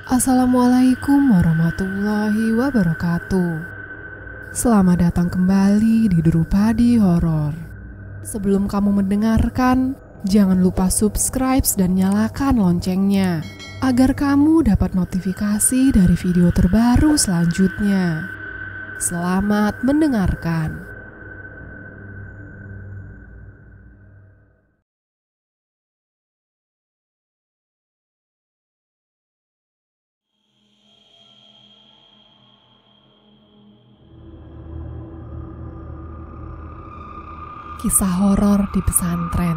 Assalamualaikum warahmatullahi wabarakatuh. Selamat datang kembali di Drupadi Horor. Sebelum kamu mendengarkan, jangan lupa subscribe dan nyalakan loncengnya agar kamu dapat notifikasi dari video terbaru selanjutnya. Selamat mendengarkan. Kisah horor di pesantren.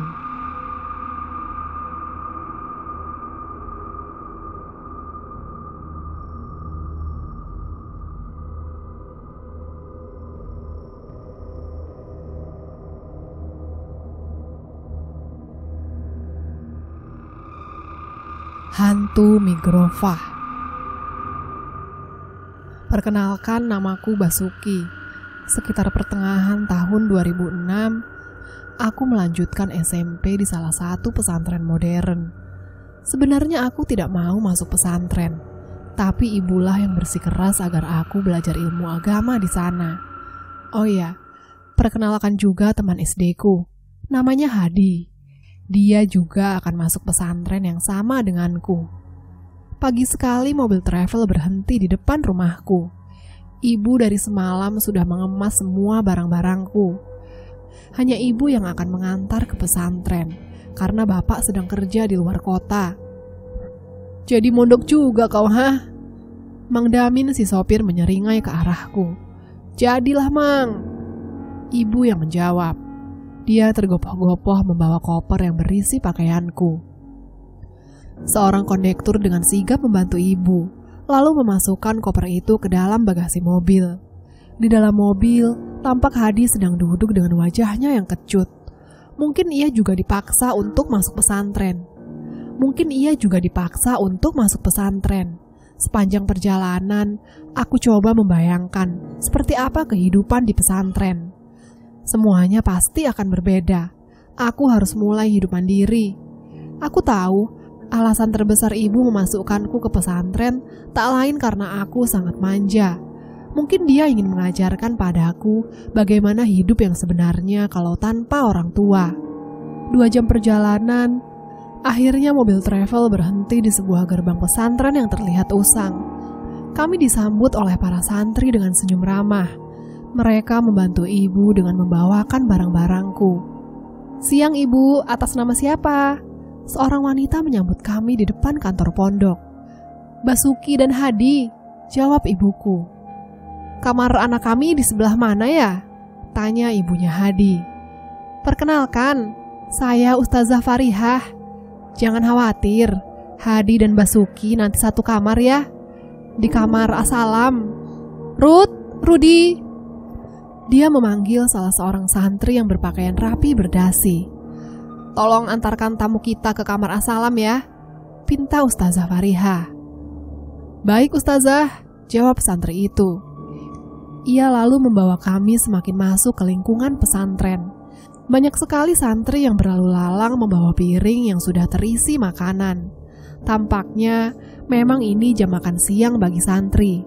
Hantu Migrofah. Perkenalkan, namaku Basuki. Sekitar pertengahan tahun 2006, aku melanjutkan SMP di salah satu pesantren modern. Sebenarnya aku tidak mau masuk pesantren, tapi ibulah yang bersikeras agar aku belajar ilmu agama di sana. Oh ya, perkenalkan juga teman SD-ku, namanya Hadi. Dia juga akan masuk pesantren yang sama denganku. Pagi sekali mobil travel berhenti di depan rumahku. Ibu dari semalam sudah mengemas semua barang-barangku. Hanya ibu yang akan mengantar ke pesantren, karena bapak sedang kerja di luar kota. Jadi mondok juga kau, hah? Mang Damin si sopir menyeringai ke arahku. Jadilah, Mang. Ibu yang menjawab. Dia tergopoh-gopoh membawa koper yang berisi pakaianku. Seorang kondektur dengan sigap membantu ibu, lalu memasukkan koper itu ke dalam bagasi mobil. Di dalam mobil, tampak Hadi sedang duduk dengan wajahnya yang kecut. Mungkin ia juga dipaksa untuk masuk pesantren. Sepanjang perjalanan, aku coba membayangkan seperti apa kehidupan di pesantren. Semuanya pasti akan berbeda. Aku harus mulai hidup mandiri. Aku tahu alasan terbesar ibu memasukkanku ke pesantren tak lain karena aku sangat manja. Mungkin dia ingin mengajarkan padaku bagaimana hidup yang sebenarnya kalau tanpa orang tua. 2 jam perjalanan, akhirnya mobil travel berhenti di sebuah gerbang pesantren yang terlihat usang. Kami disambut oleh para santri dengan senyum ramah. Mereka membantu ibu dengan membawakan barang-barangku. Siang ibu, atas nama siapa? Seorang wanita menyambut kami di depan kantor pondok. Basuki dan Hadi, jawab ibuku. Kamar anak kami di sebelah mana ya? Tanya ibunya Hadi. Perkenalkan, saya Ustazah Farihah. Jangan khawatir, Hadi dan Basuki nanti satu kamar ya. Di kamar Assalam. Rudi. Dia memanggil salah seorang santri yang berpakaian rapi berdasi. Tolong antarkan tamu kita ke kamar Assalam ya, pinta Ustazah Farihah. Baik Ustazah, jawab santri itu. Ia lalu membawa kami semakin masuk ke lingkungan pesantren. Banyak sekali santri yang berlalu lalang membawa piring yang sudah terisi makanan. Tampaknya memang ini jam makan siang bagi santri.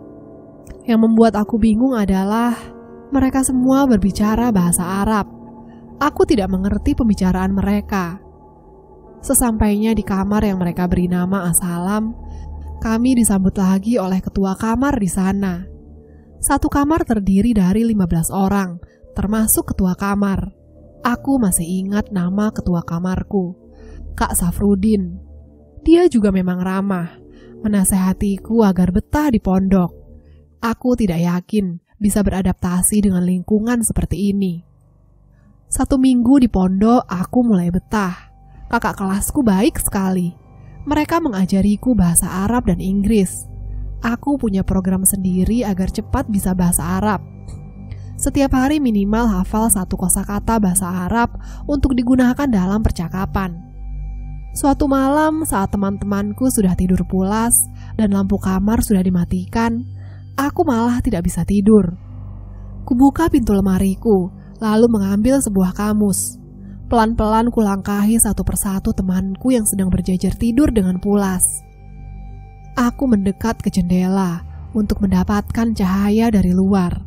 Yang membuat aku bingung adalah mereka semua berbicara bahasa Arab. Aku tidak mengerti pembicaraan mereka. Sesampainya di kamar yang mereka beri nama Assalam, kami disambut lagi oleh ketua kamar di sana. Satu kamar terdiri dari 15 orang, termasuk ketua kamar. Aku masih ingat nama ketua kamarku, Kak Safrudin. Dia juga memang ramah, menasehatiku agar betah di pondok. Aku tidak yakin bisa beradaptasi dengan lingkungan seperti ini. 1 minggu di pondok, aku mulai betah. Kakak kelasku baik sekali. Mereka mengajariku bahasa Arab dan Inggris. Aku punya program sendiri agar cepat bisa bahasa Arab. Setiap hari minimal hafal 1 kosakata bahasa Arab untuk digunakan dalam percakapan. Suatu malam saat teman-temanku sudah tidur pulas dan lampu kamar sudah dimatikan, aku malah tidak bisa tidur. Kubuka pintu lemariku, lalu mengambil sebuah kamus. Pelan-pelan kulangkahi satu persatu temanku yang sedang berjajar tidur dengan pulas. Aku mendekat ke jendela untuk mendapatkan cahaya dari luar.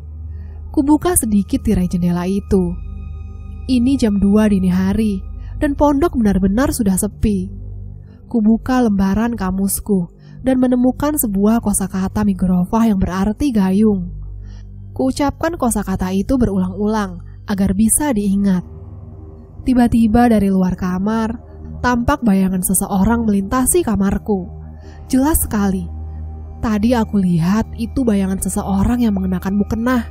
Kubuka sedikit tirai jendela itu. Ini jam 2 dini hari dan pondok benar-benar sudah sepi. Kubuka lembaran kamusku dan menemukan sebuah kosakata migrofah yang berarti gayung. Kuucapkan kosakata itu berulang-ulang agar bisa diingat. Tiba-tiba dari luar kamar, tampak bayangan seseorang melintasi kamarku. Jelas sekali. Tadi aku lihat itu bayangan seseorang yang mengenakan mukena.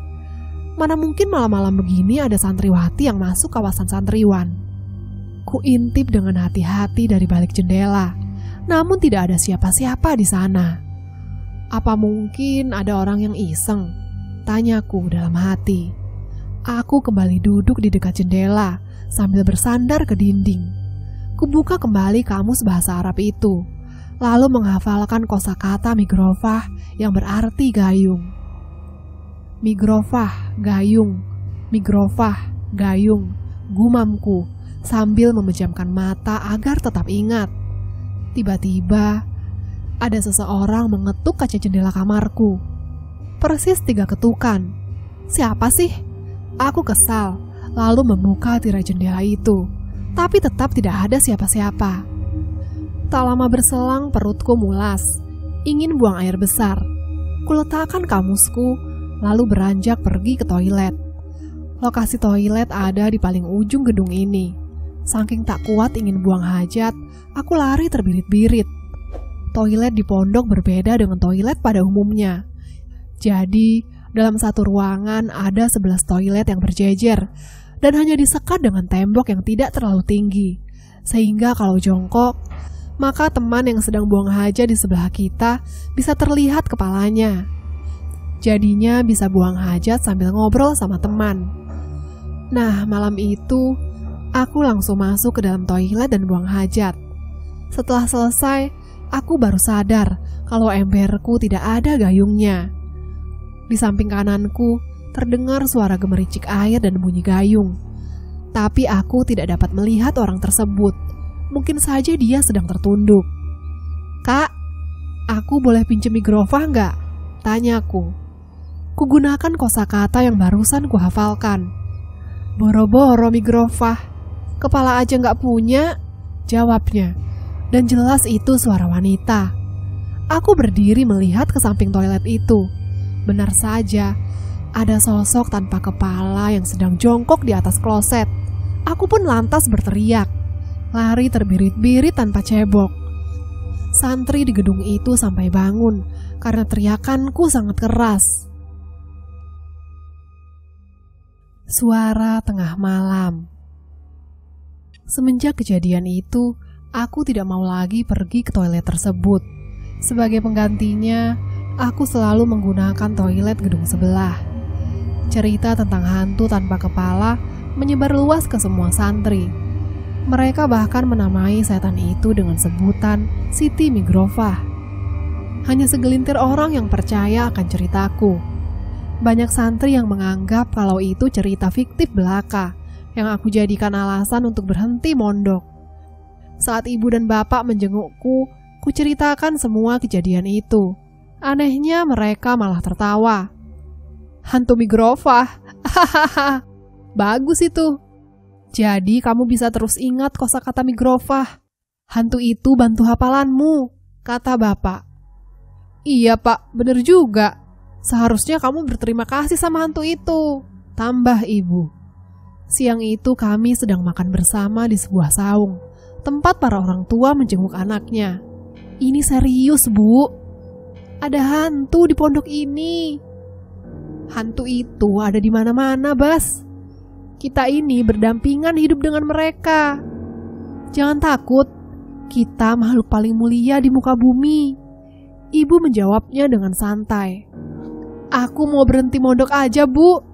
Mana mungkin malam-malam begini ada santriwati yang masuk kawasan santriwan. Kuintip dengan hati-hati dari balik jendela, namun tidak ada siapa-siapa di sana. Apa mungkin ada orang yang iseng? Tanyaku dalam hati. Aku kembali duduk di dekat jendela sambil bersandar ke dinding. Kubuka kembali kamus bahasa Arab itu, lalu menghafalkan kosakata migrofah yang berarti gayung. Migrofah, gayung, migrofah, gayung, gumamku sambil memejamkan mata agar tetap ingat. Tiba-tiba, ada seseorang mengetuk kaca jendela kamarku. Persis 3 ketukan. Siapa sih? Aku kesal, lalu membuka tirai jendela itu. Tapi tetap tidak ada siapa-siapa. Tak lama berselang perutku mulas, ingin buang air besar. Kuletakkan kamusku, lalu beranjak pergi ke toilet. Lokasi toilet ada di paling ujung gedung ini. Saking tak kuat ingin buang hajat, aku lari terbirit-birit. Toilet di pondok berbeda dengan toilet pada umumnya. Jadi, dalam satu ruangan ada 11 toilet yang berjejer dan hanya disekat dengan tembok yang tidak terlalu tinggi. Sehingga kalau jongkok, maka teman yang sedang buang hajat di sebelah kita bisa terlihat kepalanya. Jadinya bisa buang hajat sambil ngobrol sama teman. Nah, malam itu aku langsung masuk ke dalam toilet dan buang hajat. Setelah selesai, aku baru sadar kalau emberku tidak ada gayungnya. Di samping kananku terdengar suara gemericik air dan bunyi gayung. Tapi aku tidak dapat melihat orang tersebut. Mungkin saja dia sedang tertunduk. "Kak, aku boleh pinjem migrofah nggak?" tanyaku. Kugunakan kosakata yang barusan kuhafalkan. "Boro-boro migrofah, kepala aja nggak punya," jawabnya. Dan jelas itu suara wanita. Aku berdiri melihat ke samping toilet itu. Benar saja, ada sosok tanpa kepala yang sedang jongkok di atas kloset. Aku pun lantas berteriak. Lari terbirit-birit tanpa cebok. Santri di gedung itu sampai bangun karena teriakanku sangat keras. Suara tengah malam. Semenjak kejadian itu, aku tidak mau lagi pergi ke toilet tersebut. Sebagai penggantinya, aku selalu menggunakan toilet gedung sebelah. Cerita tentang hantu tanpa kepala menyebar luas ke semua santri. Mereka bahkan menamai setan itu dengan sebutan Siti Migrofah. Hanya segelintir orang yang percaya akan ceritaku. Banyak santri yang menganggap kalau itu cerita fiktif belaka yang aku jadikan alasan untuk berhenti mondok. Saat ibu dan bapak menjengukku, kuceritakan semua kejadian itu. Anehnya mereka malah tertawa. "Hantu migrofah, hahaha, bagus itu. Jadi kamu bisa terus ingat kosakata migrofah. Hantu itu bantu hafalanmu," kata bapak. "Iya pak, bener juga. Seharusnya kamu berterima kasih sama hantu itu," tambah ibu. Siang itu kami sedang makan bersama di sebuah saung, tempat para orang tua menjenguk anaknya. "Ini serius, Bu. Ada hantu di pondok ini." "Hantu itu ada di mana-mana, Bas. Kita ini berdampingan hidup dengan mereka. Jangan takut, kita makhluk paling mulia di muka bumi," ibu menjawabnya dengan santai. "Aku mau berhenti mondok aja, Bu."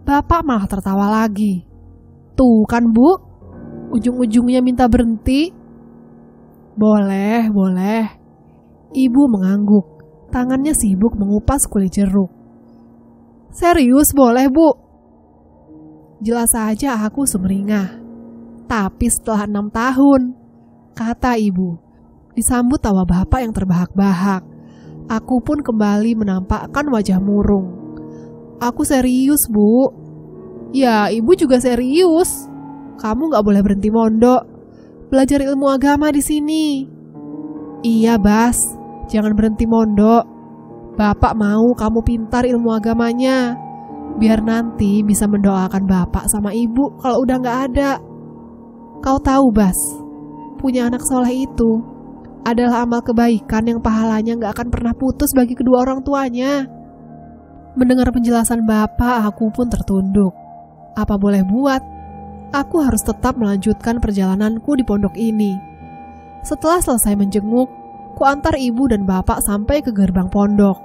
Bapak malah tertawa lagi. "Tuh kan, Bu, ujung-ujungnya minta berhenti." Boleh. Ibu mengangguk. Tangannya sibuk mengupas kulit jeruk. "Serius boleh, Bu?" Jelas saja aku sumringah. "Tapi setelah 6 tahun, kata ibu. Disambut tawa bapak yang terbahak-bahak. Aku pun kembali menampakkan wajah murung. Aku serius, Bu. Ya, ibu juga serius. Kamu gak boleh berhenti mondok. Belajar ilmu agama di sini. Iya, Bas. Jangan berhenti mondok. Bapak mau kamu pintar ilmu agamanya. Biar nanti bisa mendoakan bapak sama ibu kalau udah gak ada. Kau tahu, Bas, punya anak soleh itu adalah amal kebaikan yang pahalanya gak akan pernah putus bagi kedua orang tuanya. Mendengar penjelasan bapak, aku pun tertunduk. Apa boleh buat, aku harus tetap melanjutkan perjalananku di pondok ini. Setelah selesai menjenguk, ku antar ibu dan bapak sampai ke gerbang pondok.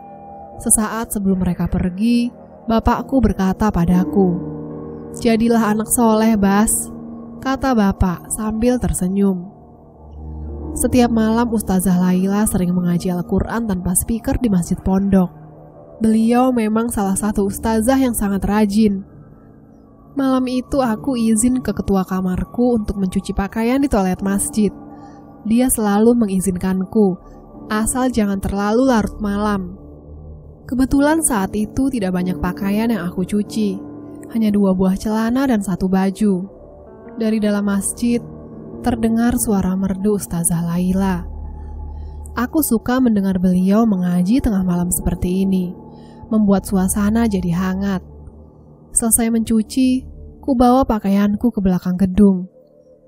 Sesaat sebelum mereka pergi, bapakku berkata padaku, "Jadilah anak soleh, Bas," kata bapak sambil tersenyum. Setiap malam Ustazah Laila sering mengaji Al-Quran tanpa speaker di masjid pondok. Beliau memang salah satu ustazah yang sangat rajin. Malam itu aku izin ke ketua kamarku untuk mencuci pakaian di toilet masjid. Dia selalu mengizinkanku, asal jangan terlalu larut malam. Kebetulan saat itu tidak banyak pakaian yang aku cuci, hanya 2 buah celana dan 1 baju. Dari dalam masjid, terdengar suara merdu Ustazah Laila. Aku suka mendengar beliau mengaji tengah malam seperti ini, membuat suasana jadi hangat. Selesai mencuci, ku bawa pakaianku ke belakang gedung.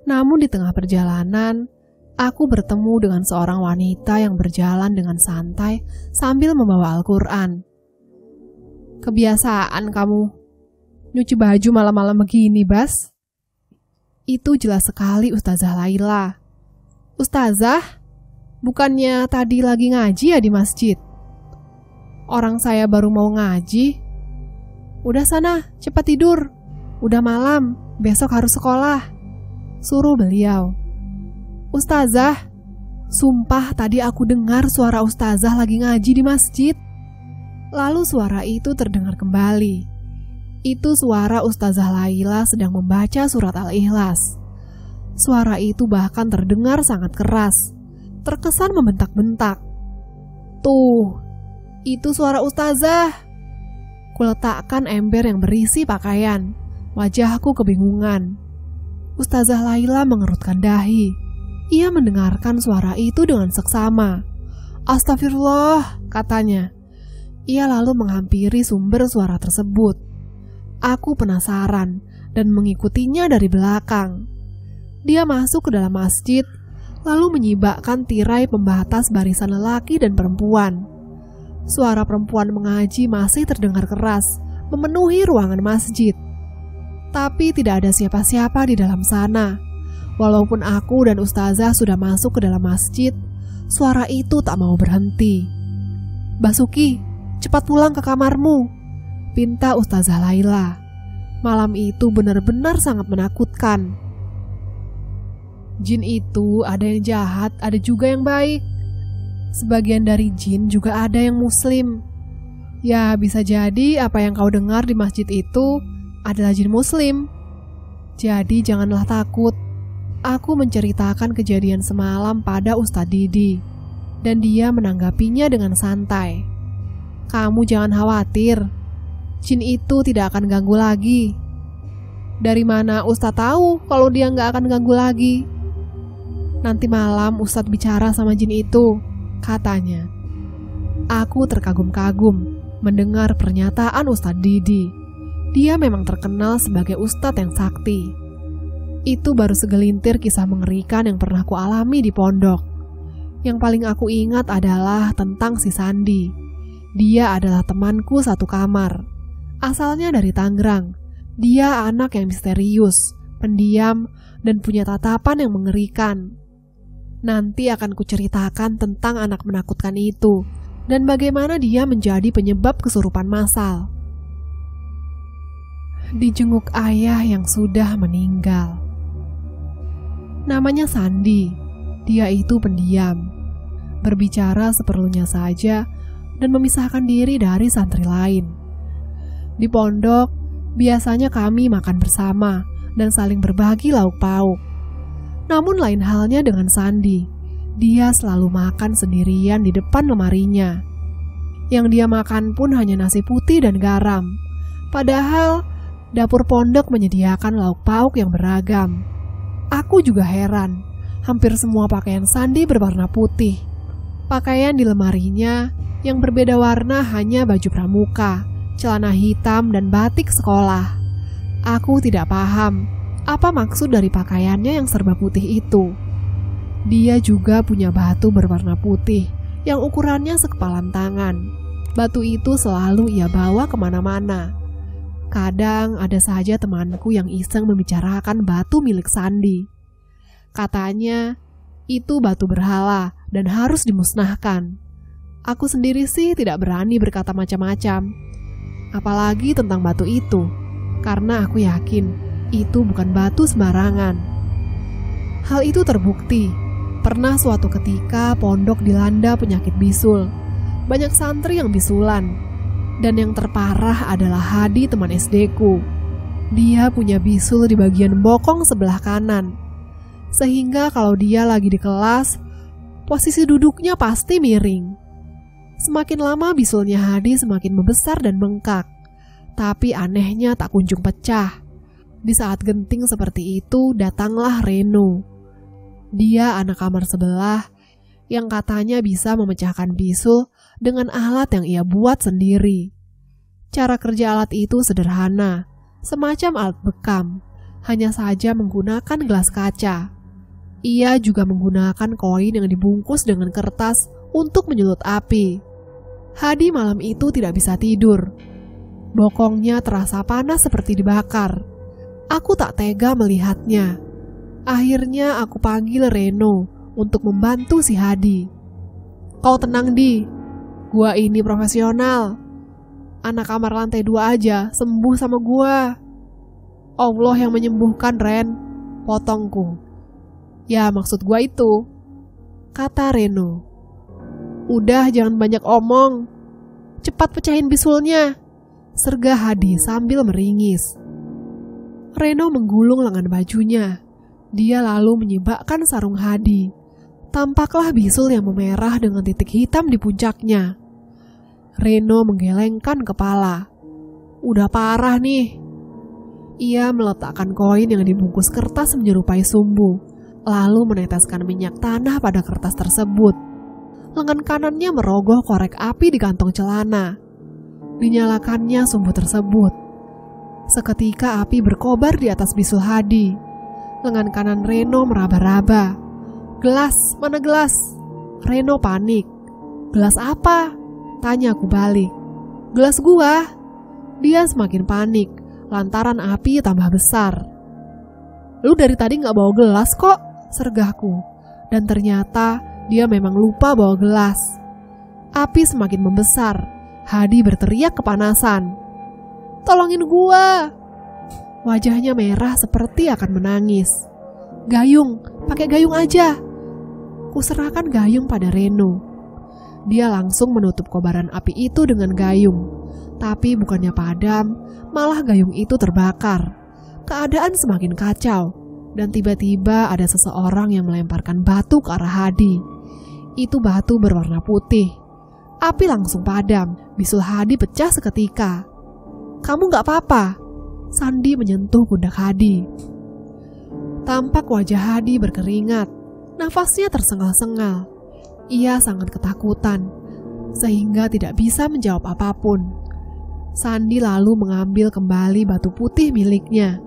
Namun di tengah perjalanan, aku bertemu dengan seorang wanita yang berjalan dengan santai sambil membawa Al-Quran. "Kebiasaan kamu nyuci baju malam-malam begini, Bas?" Itu jelas sekali Ustazah Laila. "Ustazah, bukannya tadi lagi ngaji ya di masjid? Orang saya baru mau ngaji." "Udah sana, cepat tidur. Udah malam, besok harus sekolah," suruh beliau. "Ustazah, sumpah tadi aku dengar suara ustazah lagi ngaji di masjid." Lalu suara itu terdengar kembali. Itu suara Ustazah Laila sedang membaca surat Al-Ikhlas. Suara itu bahkan terdengar sangat keras, terkesan membentak-bentak. "Tuh, itu suara ustazah." Kuletakkan ember yang berisi pakaian. Wajahku kebingungan. Ustazah Laila mengerutkan dahi. Ia mendengarkan suara itu dengan seksama. "Astagfirullah," katanya. Ia lalu menghampiri sumber suara tersebut. Aku penasaran dan mengikutinya dari belakang. Dia masuk ke dalam masjid, lalu menyibakkan tirai pembatas barisan lelaki dan perempuan. Suara perempuan mengaji masih terdengar keras, memenuhi ruangan masjid. Tapi tidak ada siapa-siapa di dalam sana. Walaupun aku dan ustazah sudah masuk ke dalam masjid, suara itu tak mau berhenti. "Basuki, cepat pulang ke kamarmu," pinta Ustazah Laila. Malam itu benar-benar sangat menakutkan. Jin itu ada yang jahat, ada juga yang baik. Sebagian dari jin juga ada yang muslim. Ya, bisa jadi apa yang kau dengar di masjid itu adalah jin muslim. Jadi janganlah takut. Aku menceritakan kejadian semalam pada Ustadz Didi, dan dia menanggapinya dengan santai. "Kamu jangan khawatir. Jin itu tidak akan ganggu lagi." "Dari mana Ustadz tahu kalau dia nggak akan ganggu lagi?" "Nanti malam Ustadz bicara sama jin itu," katanya. Aku terkagum-kagum mendengar pernyataan Ustadz Didi. Dia memang terkenal sebagai Ustadz yang sakti. Itu baru segelintir kisah mengerikan yang pernah ku alami di pondok. Yang paling aku ingat adalah tentang si Sandi. Dia adalah temanku satu kamar. Asalnya dari Tangerang. Dia anak yang misterius, pendiam, dan punya tatapan yang mengerikan. Nanti akan kuceritakan tentang anak menakutkan itu, dan bagaimana dia menjadi penyebab kesurupan massal. Dijenguk ayah yang sudah meninggal. Namanya Sandi. Dia itu pendiam, berbicara seperlunya saja, dan memisahkan diri dari santri lain. Di pondok, biasanya kami makan bersama dan saling berbagi lauk pauk. Namun lain halnya dengan Sandi. Dia selalu makan sendirian di depan lemarinya. Yang dia makan pun hanya nasi putih dan garam. Padahal dapur pondok menyediakan lauk pauk yang beragam. Aku juga heran, hampir semua pakaian Sandi berwarna putih. Pakaian di lemarinya yang berbeda warna hanya baju pramuka, celana hitam, dan batik sekolah. Aku tidak paham apa maksud dari pakaiannya yang serba putih itu. Dia juga punya batu berwarna putih yang ukurannya sekepalan tangan. Batu itu selalu ia bawa kemana-mana. Kadang ada saja temanku yang iseng membicarakan batu milik Sandi. Katanya, itu batu berhala dan harus dimusnahkan. Aku sendiri sih tidak berani berkata macam-macam, apalagi tentang batu itu, karena aku yakin itu bukan batu sembarangan. Hal itu terbukti. Pernah suatu ketika pondok dilanda penyakit bisul. Banyak santri yang bisulan. Dan yang terparah adalah Hadi, teman SD-ku. Dia punya bisul di bagian bokong sebelah kanan. Sehingga kalau dia lagi di kelas, posisi duduknya pasti miring. Semakin lama bisulnya Hadi semakin membesar dan bengkak. Tapi anehnya tak kunjung pecah. Di saat genting seperti itu datanglah Reno. Dia anak kamar sebelah yang katanya bisa memecahkan bisul dengan alat yang ia buat sendiri. Cara kerja alat itu sederhana, semacam alat bekam, hanya saja menggunakan gelas kaca. Ia juga menggunakan koin yang dibungkus dengan kertas untuk menyulut api. Hadi malam itu tidak bisa tidur. Bokongnya terasa panas seperti dibakar. Aku tak tega melihatnya. Akhirnya aku panggil Reno untuk membantu si Hadi. Kau tenang, Di. Gua ini profesional. Anak kamar lantai 2 aja sembuh sama gua. Allah yang menyembuhkan, Ren. Potongku. Ya, maksud gua itu, kata Reno. Udah, jangan banyak omong. Cepat pecahin bisulnya, sergah Hadi sambil meringis. Reno menggulung lengan bajunya. Dia lalu menyibakkan sarung Hadi. Tampaklah bisul yang memerah dengan titik hitam di puncaknya. Reno menggelengkan kepala. Udah parah nih. Ia meletakkan koin yang dibungkus kertas menyerupai sumbu, lalu meneteskan minyak tanah pada kertas tersebut. Lengan kanannya merogoh korek api di kantong celana. Dinyalakannya sumbu tersebut. Seketika api berkobar di atas bisul Hadi. Lengan kanan Reno meraba-raba. Gelas, mana gelas? Reno panik. Gelas apa? Tanya aku balik. Gelas gua. Dia semakin panik lantaran api tambah besar. Lu dari tadi gak bawa gelas kok, sergahku. Dan ternyata dia memang lupa bawa gelas. Api semakin membesar. Hadi berteriak kepanasan. Tolongin gua. Wajahnya merah seperti akan menangis. Gayung, pakai gayung aja. Kuserahkan gayung pada Reno. Dia langsung menutup kobaran api itu dengan gayung. Tapi bukannya padam, malah gayung itu terbakar. Keadaan semakin kacau. Dan tiba-tiba ada seseorang yang melemparkan batu ke arah Hadi. Itu batu berwarna putih. Api langsung padam. Bisul Hadi pecah seketika. Kamu gak apa-apa? Sandi menyentuh pundak Hadi. Tampak wajah Hadi berkeringat. Nafasnya tersengal-sengal. Ia sangat ketakutan, sehingga tidak bisa menjawab apapun. Sandi lalu mengambil kembali batu putih miliknya.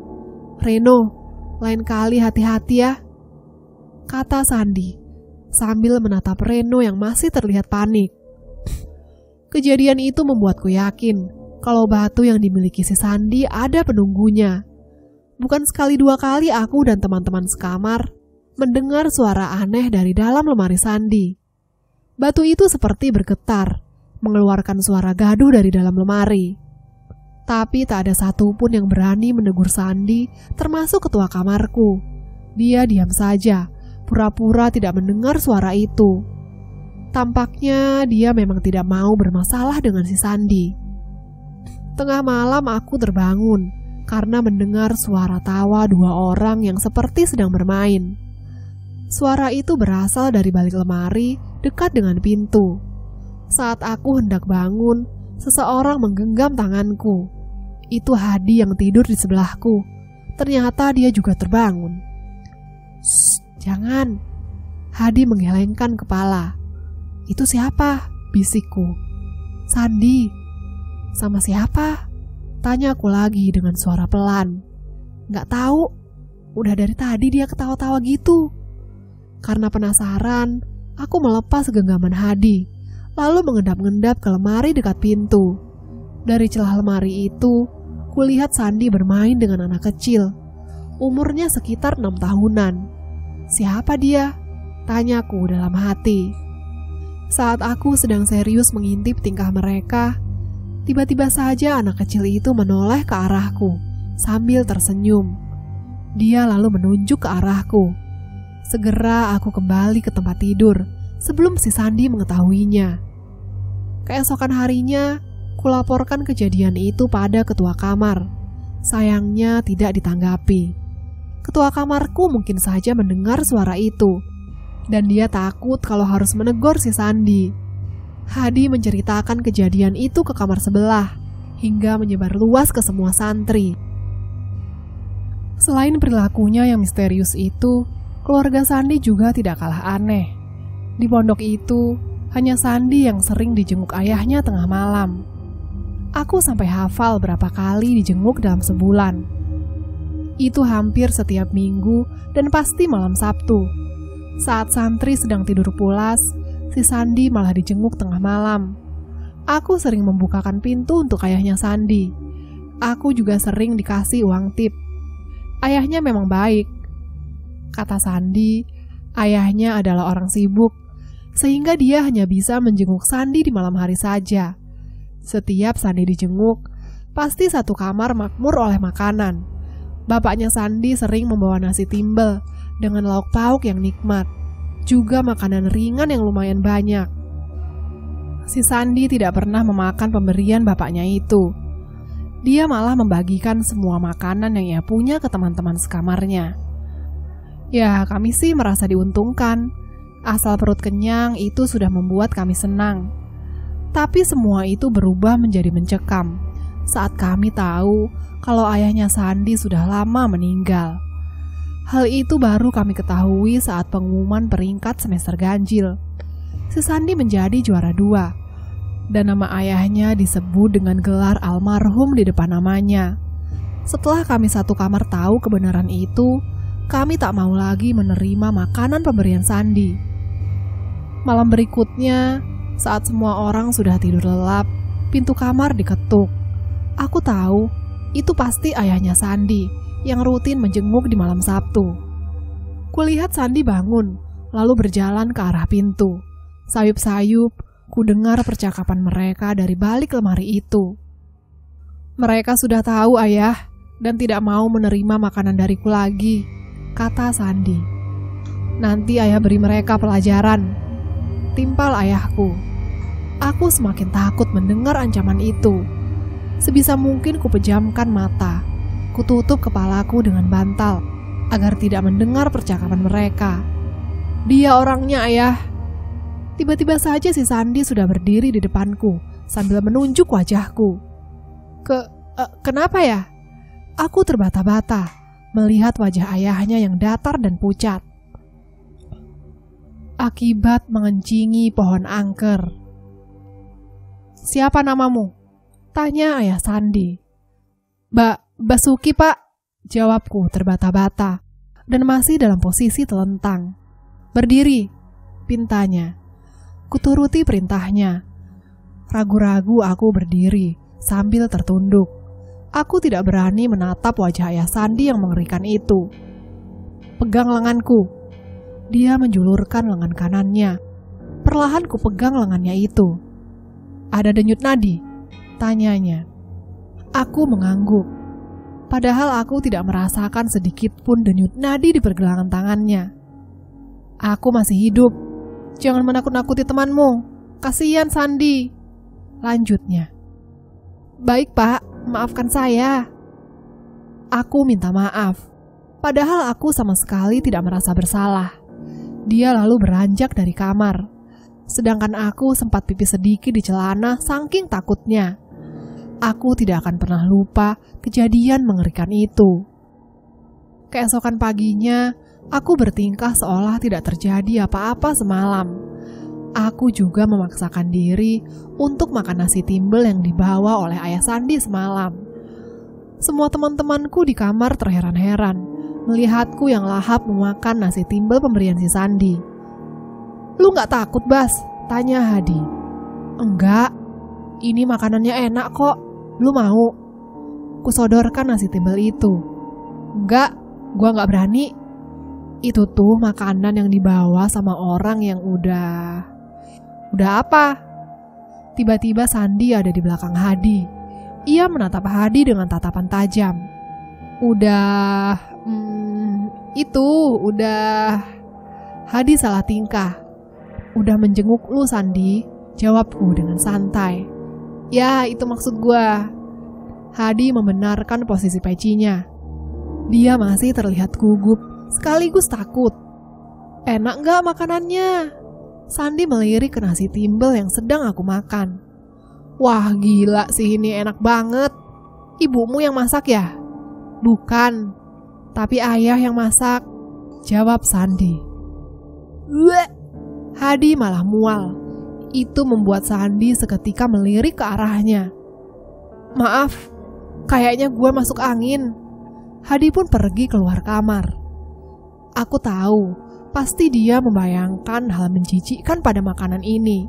Reno, lain kali hati-hati ya, kata Sandi, sambil menatap Reno yang masih terlihat panik. Kejadian itu membuatku yakin kalau batu yang dimiliki si Sandi ada penunggunya. Bukan sekali dua kali aku dan teman-teman sekamar mendengar suara aneh dari dalam lemari Sandi. Batu itu seperti bergetar, mengeluarkan suara gaduh dari dalam lemari. Tapi tak ada satupun yang berani menegur Sandi, termasuk ketua kamarku. Dia diam saja, pura-pura tidak mendengar suara itu. Tampaknya dia memang tidak mau bermasalah dengan si Sandi. Tengah malam aku terbangun karena mendengar suara tawa dua orang yang seperti sedang bermain. Suara itu berasal dari balik lemari dekat dengan pintu. Saat aku hendak bangun, seseorang menggenggam tanganku. Itu Hadi yang tidur di sebelahku. Ternyata dia juga terbangun. "Shh, jangan." Hadi menggelengkan kepala. "Itu siapa?" bisikku. "Sandi." "Sama siapa?" Tanyaku lagi dengan suara pelan. "Nggak tahu. Udah dari tadi dia ketawa-tawa gitu." Karena penasaran, aku melepas genggaman Hadi, lalu mengendap-endap ke lemari dekat pintu. Dari celah lemari itu, kulihat Sandi bermain dengan anak kecil. Umurnya sekitar 6 tahunan. "Siapa dia?" tanyaku dalam hati. Saat aku sedang serius mengintip tingkah mereka, tiba-tiba saja anak kecil itu menoleh ke arahku sambil tersenyum. Dia lalu menunjuk ke arahku. Segera aku kembali ke tempat tidur sebelum si Sandi mengetahuinya. Keesokan harinya, kulaporkan kejadian itu pada ketua kamar. Sayangnya tidak ditanggapi. Ketua kamarku mungkin saja mendengar suara itu, dan dia takut kalau harus menegur si Sandi. Hadi menceritakan kejadian itu ke kamar sebelah, hingga menyebar luas ke semua santri. Selain perilakunya yang misterius itu, keluarga Sandi juga tidak kalah aneh. Di pondok itu, hanya Sandi yang sering dijenguk ayahnya tengah malam. Aku sampai hafal berapa kali dijenguk dalam sebulan. Itu hampir setiap minggu dan pasti malam Sabtu. Saat santri sedang tidur pulas, si Sandi malah dijenguk tengah malam. Aku sering membukakan pintu untuk ayahnya Sandi. Aku juga sering dikasih uang tip. Ayahnya memang baik. Kata Sandi, ayahnya adalah orang sibuk, sehingga dia hanya bisa menjenguk Sandi di malam hari saja. Setiap Sandi dijenguk, pasti satu kamar makmur oleh makanan. Bapaknya Sandi sering membawa nasi timbel dengan lauk pauk yang nikmat, juga makanan ringan yang lumayan banyak. Si Sandi tidak pernah memakan pemberian bapaknya itu. Dia malah membagikan semua makanan yang ia punya ke teman-teman sekamarnya. Ya, kami sih merasa diuntungkan. Asal perut kenyang itu sudah membuat kami senang. Tapi semua itu berubah menjadi mencekam saat kami tahu kalau ayahnya Sandi sudah lama meninggal. Hal itu baru kami ketahui saat pengumuman peringkat semester ganjil. Si Sandi menjadi juara 2, dan nama ayahnya disebut dengan gelar almarhum di depan namanya. Setelah kami satu kamar tahu kebenaran itu, kami tak mau lagi menerima makanan pemberian Sandi. Malam berikutnya, saat semua orang sudah tidur lelap, pintu kamar diketuk. Aku tahu, itu pasti ayahnya Sandi yang rutin menjenguk di malam Sabtu. Kulihat Sandi bangun, lalu berjalan ke arah pintu. Sayup-sayup, ku dengar percakapan mereka dari balik lemari itu. "Mereka sudah tahu, ayah, dan tidak mau menerima makanan dariku lagi," kata Sandi. "Nanti ayah beri mereka pelajaran," timpal ayahku. Aku semakin takut mendengar ancaman itu. Sebisa mungkin kupejamkan mata. Kututup kepalaku dengan bantal agar tidak mendengar percakapan mereka. "Dia orangnya, ayah." Tiba-tiba saja si Sandi sudah berdiri di depanku sambil menunjuk wajahku. Kenapa ya?" Aku terbata-bata melihat wajah ayahnya yang datar dan pucat. "Akibat mengencingi pohon angker." "Siapa namamu?" tanya ayah Sandi. Basuki, Pak," jawabku terbata-bata dan masih dalam posisi telentang. "Berdiri," pintanya. Kuturuti perintahnya. Ragu-ragu aku berdiri sambil tertunduk. Aku tidak berani menatap wajah ayah Sandi yang mengerikan itu. "Pegang lenganku." Dia menjulurkan lengan kanannya. Perlahan ku pegang lengannya itu. "Ada denyut nadi?" tanyanya. Aku mengangguk. Padahal aku tidak merasakan sedikit pun denyut nadi di pergelangan tangannya. "Aku masih hidup. Jangan menakut-nakuti temanmu. Kasihan Sandi," lanjutnya. "Baik, Pak. Maafkan saya." Aku minta maaf. Padahal aku sama sekali tidak merasa bersalah. Dia lalu beranjak dari kamar. Sedangkan aku sempat pipis sedikit di celana saking takutnya. Aku tidak akan pernah lupa kejadian mengerikan itu. Keesokan paginya, aku bertingkah seolah tidak terjadi apa-apa semalam. Aku juga memaksakan diri untuk makan nasi timbel yang dibawa oleh Ayah Sandi semalam. Semua teman-temanku di kamar terheran-heran melihatku yang lahap memakan nasi timbel pemberian si Sandi. "Lu gak takut, Bas?" tanya Hadi. "Enggak, ini makanannya enak kok. Lu mau?" Kusodorkan nasi timbel itu. "Enggak, gua gak berani. Itu tuh makanan yang dibawa sama orang yang udah apa?" Tiba-tiba Sandi ada di belakang Hadi. Ia menatap Hadi dengan tatapan tajam. Udah. Hadi salah tingkah. "Udah menjenguk lu, Sandi," jawabku dengan santai. "Ya, itu maksud gua." Hadi membenarkan posisi pecinya. Dia masih terlihat gugup, sekaligus takut. "Enak gak makanannya?" Sandi melirik ke nasi timbel yang sedang aku makan. "Wah, gila sih, ini enak banget. Ibumu yang masak ya?" "Bukan, tapi ayah yang masak," jawab Sandi. "Bleh." Hadi malah mual. Itu membuat Sandi seketika melirik ke arahnya. "Maaf, kayaknya gue masuk angin." Hadi pun pergi keluar kamar. Aku tahu, pasti dia membayangkan hal menjijikkan pada makanan ini.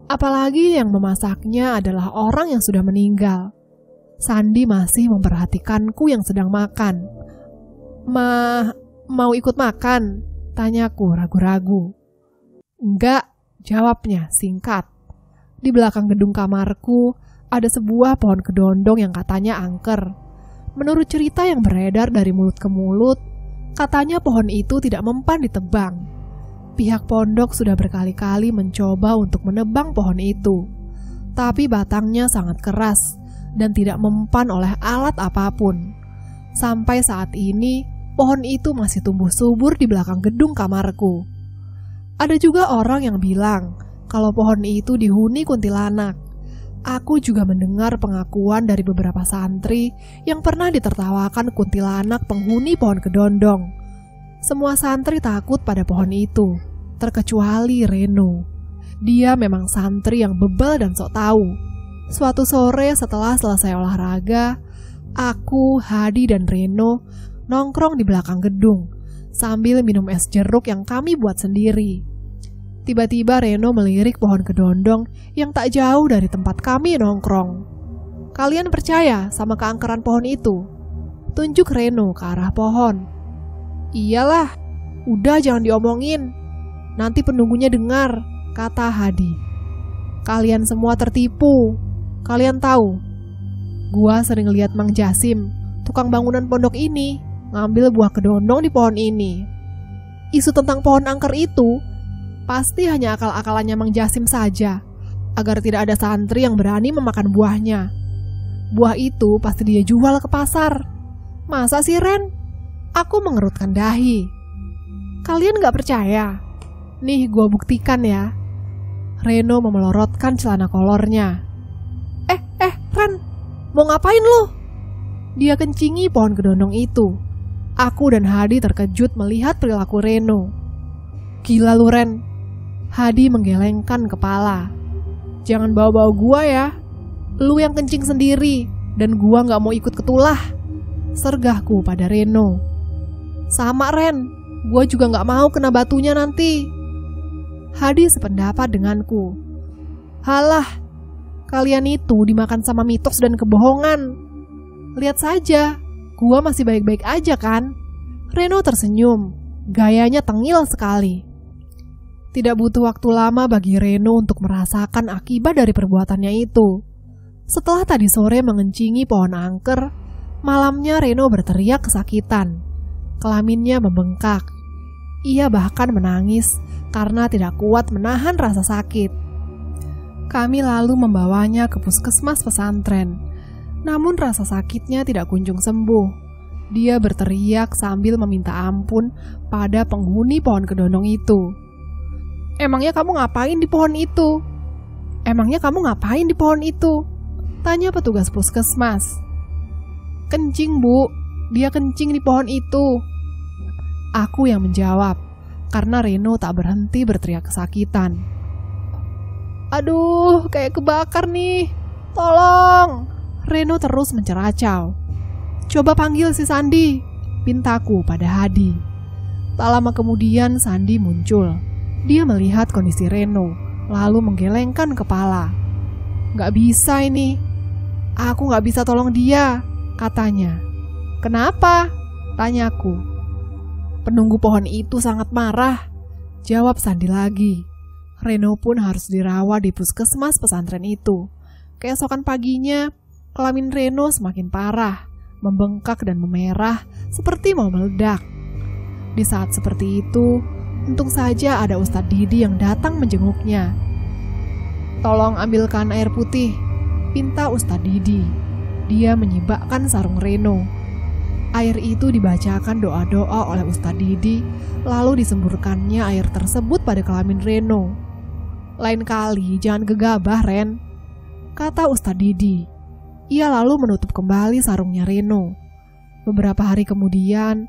Apalagi yang memasaknya adalah orang yang sudah meninggal. Sandi masih memperhatikanku yang sedang makan. Mau ikut makan?" tanyaku ragu-ragu. "Enggak," jawabnya singkat. Di belakang gedung kamarku ada sebuah pohon kedondong yang katanya angker. Menurut cerita yang beredar dari mulut ke mulut, katanya pohon itu tidak mempan ditebang. Pihak pondok sudah berkali-kali mencoba untuk menebang pohon itu, tapi batangnya sangat keras dan tidak mempan oleh alat apapun. Sampai saat ini, pohon itu masih tumbuh subur di belakang gedung kamarku. Ada juga orang yang bilang kalau pohon itu dihuni kuntilanak. Aku juga mendengar pengakuan dari beberapa santri yang pernah ditertawakan kuntilanak penghuni pohon kedondong. Semua santri takut pada pohon itu, terkecuali Reno. Dia memang santri yang bebal dan sok tahu. Suatu sore setelah selesai olahraga, aku, Hadi, dan Reno nongkrong di belakang gedung sambil minum es jeruk yang kami buat sendiri. Tiba-tiba Reno melirik pohon kedondong yang tak jauh dari tempat kami nongkrong. "Kalian percaya sama keangkeran pohon itu?" tunjuk Reno ke arah pohon. "Iyalah, udah jangan diomongin. Nanti penunggunya dengar," kata Hadi. "Kalian semua tertipu. Kalian tahu, gua sering lihat Mang Jasim, tukang bangunan pondok ini, ngambil buah kedondong di pohon ini. Isu tentang pohon angker itu pasti hanya akal-akalannya Mang Jasim saja, agar tidak ada santri yang berani memakan buahnya. Buah itu pasti dia jual ke pasar. Masa sih, Ren?" Aku mengerutkan dahi. "Kalian gak percaya? Nih, gua buktikan ya." Reno memelorotkan celana kolornya. Ren, mau ngapain lu?" Dia kencingi pohon kedondong itu. Aku dan Hadi terkejut melihat perilaku Reno. "Gila lu, Ren." Hadi menggelengkan kepala. "Jangan bawa-bawa gua ya. Lu yang kencing sendiri, dan gua gak mau ikut ketulah," sergahku pada Reno. "Sama, Ren, gua juga gak mau kena batunya nanti." Hadi sependapat denganku. "Halah, kalian itu dimakan sama mitos dan kebohongan. Lihat saja, gua masih baik-baik aja kan?" Reno tersenyum, gayanya tengil sekali. Tidak butuh waktu lama bagi Reno untuk merasakan akibat dari perbuatannya itu. Setelah tadi sore mengencingi pohon angker, malamnya Reno berteriak kesakitan. Kelaminnya membengkak. Ia bahkan menangis karena tidak kuat menahan rasa sakit. Kami lalu membawanya ke puskesmas pesantren. Namun rasa sakitnya tidak kunjung sembuh. Dia berteriak sambil meminta ampun pada penghuni pohon kedondong itu. "Emangnya kamu ngapain di pohon itu? Emangnya kamu ngapain di pohon itu?" tanya petugas puskesmas. "Kencing, Bu. Dia kencing di pohon itu." Aku yang menjawab, karena Reno tak berhenti berteriak kesakitan. "Aduh, kayak kebakar nih. Tolong!" Reno terus menceracau. "Coba panggil si Sandi," pintaku pada Hadi. Tak lama kemudian Sandi muncul. Dia melihat kondisi Reno, lalu menggelengkan kepala. "Gak bisa ini. Aku gak bisa tolong dia," katanya. "Kenapa?" tanyaku. "Penunggu pohon itu sangat marah," jawab Sandi lagi. Reno pun harus dirawat di puskesmas pesantren itu. Keesokan paginya, kelamin Reno semakin parah, membengkak dan memerah seperti mau meledak. Di saat seperti itu, untung saja ada Ustadz Didi yang datang menjenguknya. "Tolong ambilkan air putih," pinta Ustadz Didi. Dia menyibakkan sarung Reno. Air itu dibacakan doa-doa oleh Ustadz Didi, lalu disemburkannya air tersebut pada kelamin Reno. "Lain kali jangan gegabah, Ren," kata Ustadz Didi. Ia lalu menutup kembali sarungnya Reno. Beberapa hari kemudian,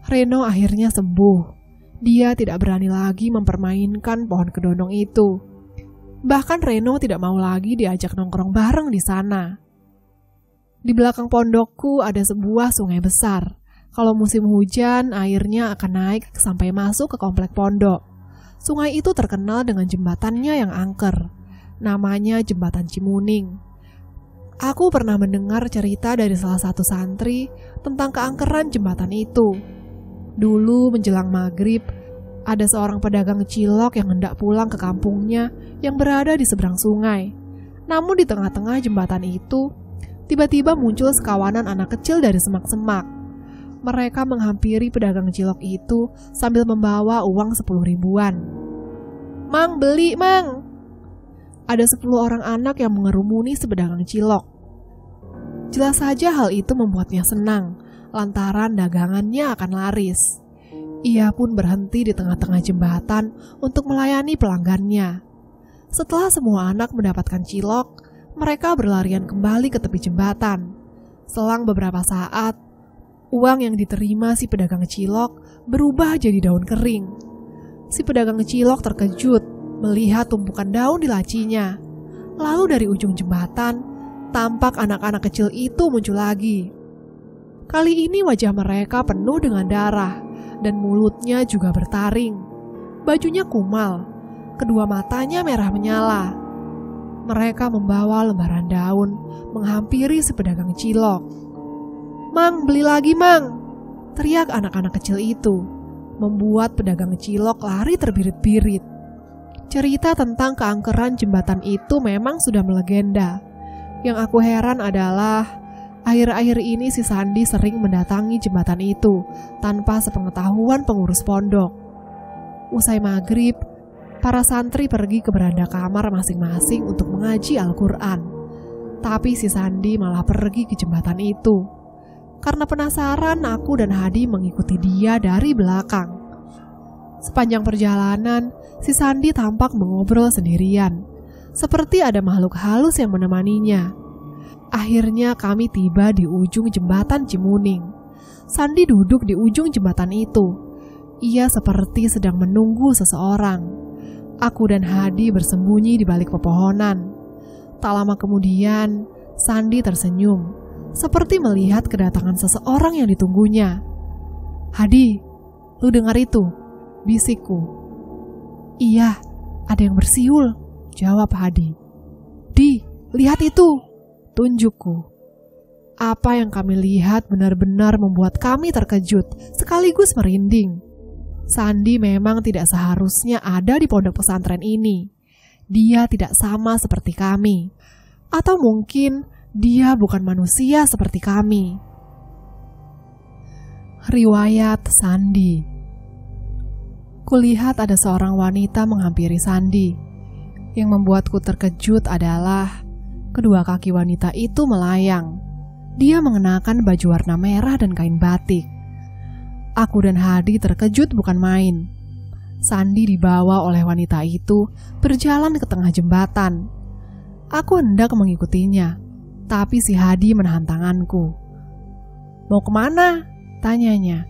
Reno akhirnya sembuh. Dia tidak berani lagi mempermainkan pohon kedondong itu. Bahkan Reno tidak mau lagi diajak nongkrong bareng di sana. Di belakang pondokku ada sebuah sungai besar. Kalau musim hujan, airnya akan naik sampai masuk ke komplek pondok. Sungai itu terkenal dengan jembatannya yang angker. Namanya Jembatan Cimuning. Aku pernah mendengar cerita dari salah satu santri tentang keangkeran jembatan itu. Dulu menjelang maghrib, ada seorang pedagang cilok yang hendak pulang ke kampungnya yang berada di seberang sungai. Namun di tengah-tengah jembatan itu, tiba-tiba muncul sekawanan anak kecil dari semak-semak. Mereka menghampiri pedagang cilok itu sambil membawa uang 10 ribuan. "Mang, beli, Mang!" Ada 10 orang anak yang mengerumuni si pedagang cilok. Jelas saja hal itu membuatnya senang, lantaran dagangannya akan laris. Ia pun berhenti di tengah-tengah jembatan untuk melayani pelanggannya. Setelah semua anak mendapatkan cilok, mereka berlarian kembali ke tepi jembatan. Selang beberapa saat, uang yang diterima si pedagang cilok berubah jadi daun kering. Si pedagang cilok terkejut melihat tumpukan daun di lacinya. Lalu dari ujung jembatan, tampak anak-anak kecil itu muncul lagi. Kali ini wajah mereka penuh dengan darah, dan mulutnya juga bertaring. Bajunya kumal, kedua matanya merah menyala. Mereka membawa lembaran daun, menghampiri si pedagang cilok. "Mang, beli lagi, Mang!" teriak anak-anak kecil itu, membuat pedagang cilok lari terbirit-birit. Cerita tentang keangkeran jembatan itu memang sudah melegenda. Yang aku heran adalah akhir-akhir ini si Sandi sering mendatangi jembatan itu tanpa sepengetahuan pengurus pondok. Usai maghrib, para santri pergi ke beranda kamar masing-masing untuk mengaji Al-Quran. Tapi si Sandi malah pergi ke jembatan itu. Karena penasaran, aku dan Hadi mengikuti dia dari belakang. Sepanjang perjalanan, si Sandi tampak mengobrol sendirian, seperti ada makhluk halus yang menemaninya. Akhirnya kami tiba di ujung jembatan Cimuning. Sandi duduk di ujung jembatan itu. Ia seperti sedang menunggu seseorang. Aku dan Hadi bersembunyi di balik pepohonan. Tak lama kemudian, Sandi tersenyum, seperti melihat kedatangan seseorang yang ditunggunya. "Hadi, lu dengar itu?" bisikku. "Iya, ada yang bersiul," jawab Hadi. "Di, lihat itu," tunjukku. Apa yang kami lihat benar-benar membuat kami terkejut, sekaligus merinding. Sandi memang tidak seharusnya ada di pondok pesantren ini. Dia tidak sama seperti kami. Atau mungkin dia bukan manusia seperti kami. Riwayat Sandi. Kulihat ada seorang wanita menghampiri Sandi. Yang membuatku terkejut adalah kedua kaki wanita itu melayang. Dia mengenakan baju warna merah dan kain batik. Aku dan Hadi terkejut bukan main. Sandi dibawa oleh wanita itu berjalan ke tengah jembatan. Aku hendak mengikutinya, tapi si Hadi menahan tanganku. "Mau kemana?" tanyanya.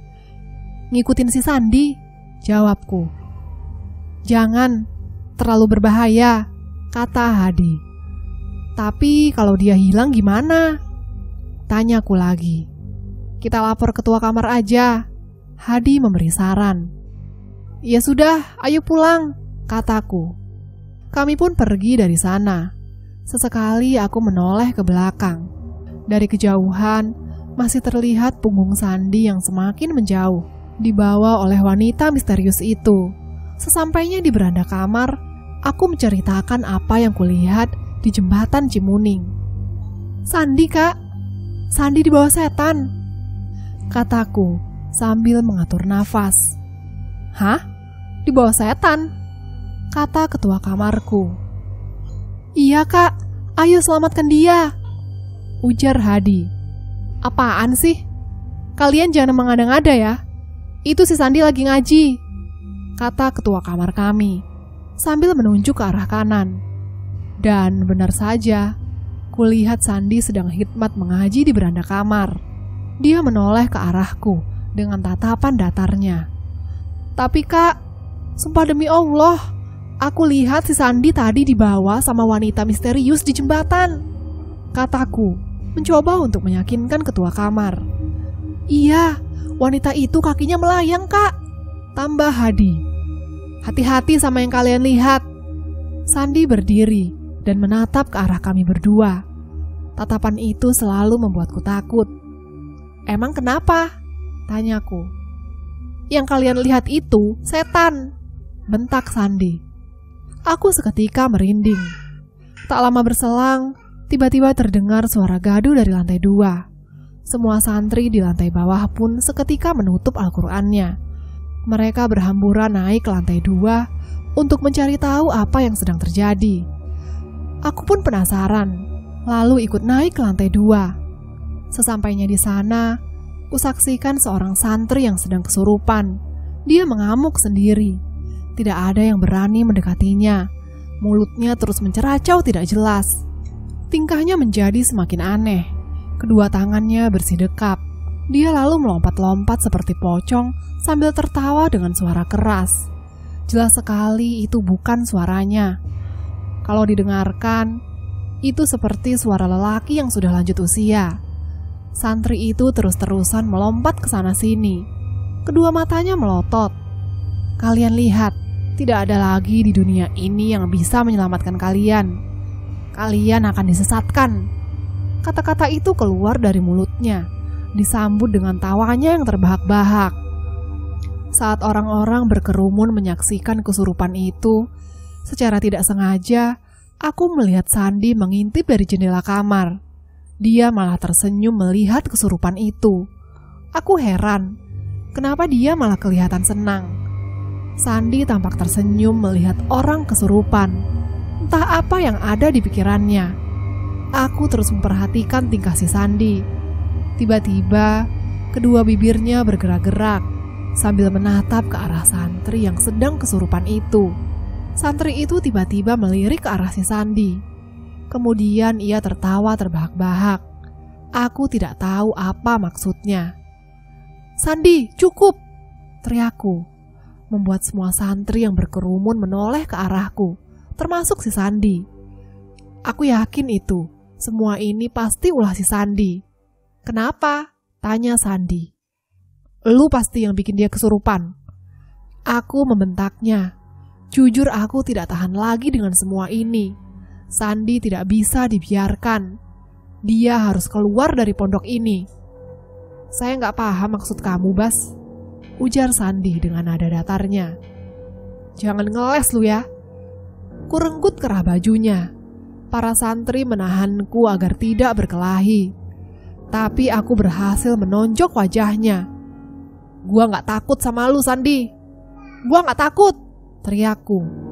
"Ngikutin si Sandi," jawabku. "Jangan, terlalu berbahaya," kata Hadi. "Tapi kalau dia hilang gimana?" tanyaku lagi. "Kita lapor ketua kamar aja," Hadi memberi saran. "Ya sudah, ayo pulang," kataku. Kami pun pergi dari sana. Sesekali aku menoleh ke belakang. Dari kejauhan, masih terlihat punggung Sandi yang semakin menjauh, dibawa oleh wanita misterius itu. Sesampainya di beranda kamar, aku menceritakan apa yang kulihat di jembatan Cimuning. "Sandi, Kak. Sandi dibawa setan," kataku sambil mengatur nafas. "Hah? Dibawa setan?" kata ketua kamarku. "Iya, Kak. Ayo selamatkan dia," ujar Hadi. "Apaan sih? Kalian jangan mengada-ngada ya. Itu si Sandi lagi ngaji," kata ketua kamar kami, sambil menunjuk ke arah kanan. Dan benar saja, kulihat Sandi sedang hikmat mengaji di beranda kamar. Dia menoleh ke arahku dengan tatapan datarnya. "Tapi Kak, sumpah demi Allah, aku lihat si Sandi tadi dibawa sama wanita misterius di jembatan," kataku, mencoba untuk meyakinkan ketua kamar. "Iya, wanita itu kakinya melayang, Kak," tambah Hadi. "Hati-hati sama yang kalian lihat." Sandi berdiri dan menatap ke arah kami berdua. Tatapan itu selalu membuatku takut. "Emang kenapa?" tanyaku. "Yang kalian lihat itu setan," bentak Sandi. Aku seketika merinding. Tak lama berselang, tiba-tiba terdengar suara gaduh dari lantai 2. Semua santri di lantai bawah pun seketika menutup Al-Qur'annya. Mereka berhamburan naik ke lantai 2 untuk mencari tahu apa yang sedang terjadi. Aku pun penasaran, lalu ikut naik ke lantai 2. Sesampainya di sana, kusaksikan seorang santri yang sedang kesurupan. Dia mengamuk sendiri. Tidak ada yang berani mendekatinya. Mulutnya terus menceracau tidak jelas. Tingkahnya menjadi semakin aneh. Kedua tangannya bersidekap. Dia lalu melompat-lompat seperti pocong sambil tertawa dengan suara keras. Jelas sekali itu bukan suaranya. Kalau didengarkan, itu seperti suara lelaki yang sudah lanjut usia. Santri itu terus-terusan melompat ke sana-sini. Kedua matanya melotot. "Kalian lihat, tidak ada lagi di dunia ini yang bisa menyelamatkan kalian. Kalian akan disesatkan." Kata-kata itu keluar dari mulutnya, disambut dengan tawanya yang terbahak-bahak. Saat orang-orang berkerumun menyaksikan kesurupan itu, secara tidak sengaja, aku melihat Sandi mengintip dari jendela kamar. Dia malah tersenyum melihat kesurupan itu. Aku heran, kenapa dia malah kelihatan senang. Sandi tampak tersenyum melihat orang kesurupan. Entah apa yang ada di pikirannya. Aku terus memperhatikan tingkah si Sandi. Tiba-tiba, kedua bibirnya bergerak-gerak sambil menatap ke arah santri yang sedang kesurupan itu. Santri itu tiba-tiba melirik ke arah si Sandi. Kemudian ia tertawa terbahak-bahak. Aku tidak tahu apa maksudnya. "Sandi, cukup!" teriakku, membuat semua santri yang berkerumun menoleh ke arahku, termasuk si Sandi. Aku yakin itu, semua ini pasti ulah si Sandi. "Kenapa?" tanya Sandi. "Lu pasti yang bikin dia kesurupan." Aku membentaknya. Jujur aku tidak tahan lagi dengan semua ini. Sandi tidak bisa dibiarkan. Dia harus keluar dari pondok ini. "Saya nggak paham maksud kamu, Bas," ujar Sandi dengan nada datarnya. "Jangan ngeles lu ya." Kurenggut kerah bajunya. Para santri menahanku agar tidak berkelahi. Tapi aku berhasil menonjok wajahnya. "Gua nggak takut sama lu, Sandi. Gua nggak takut," teriakku.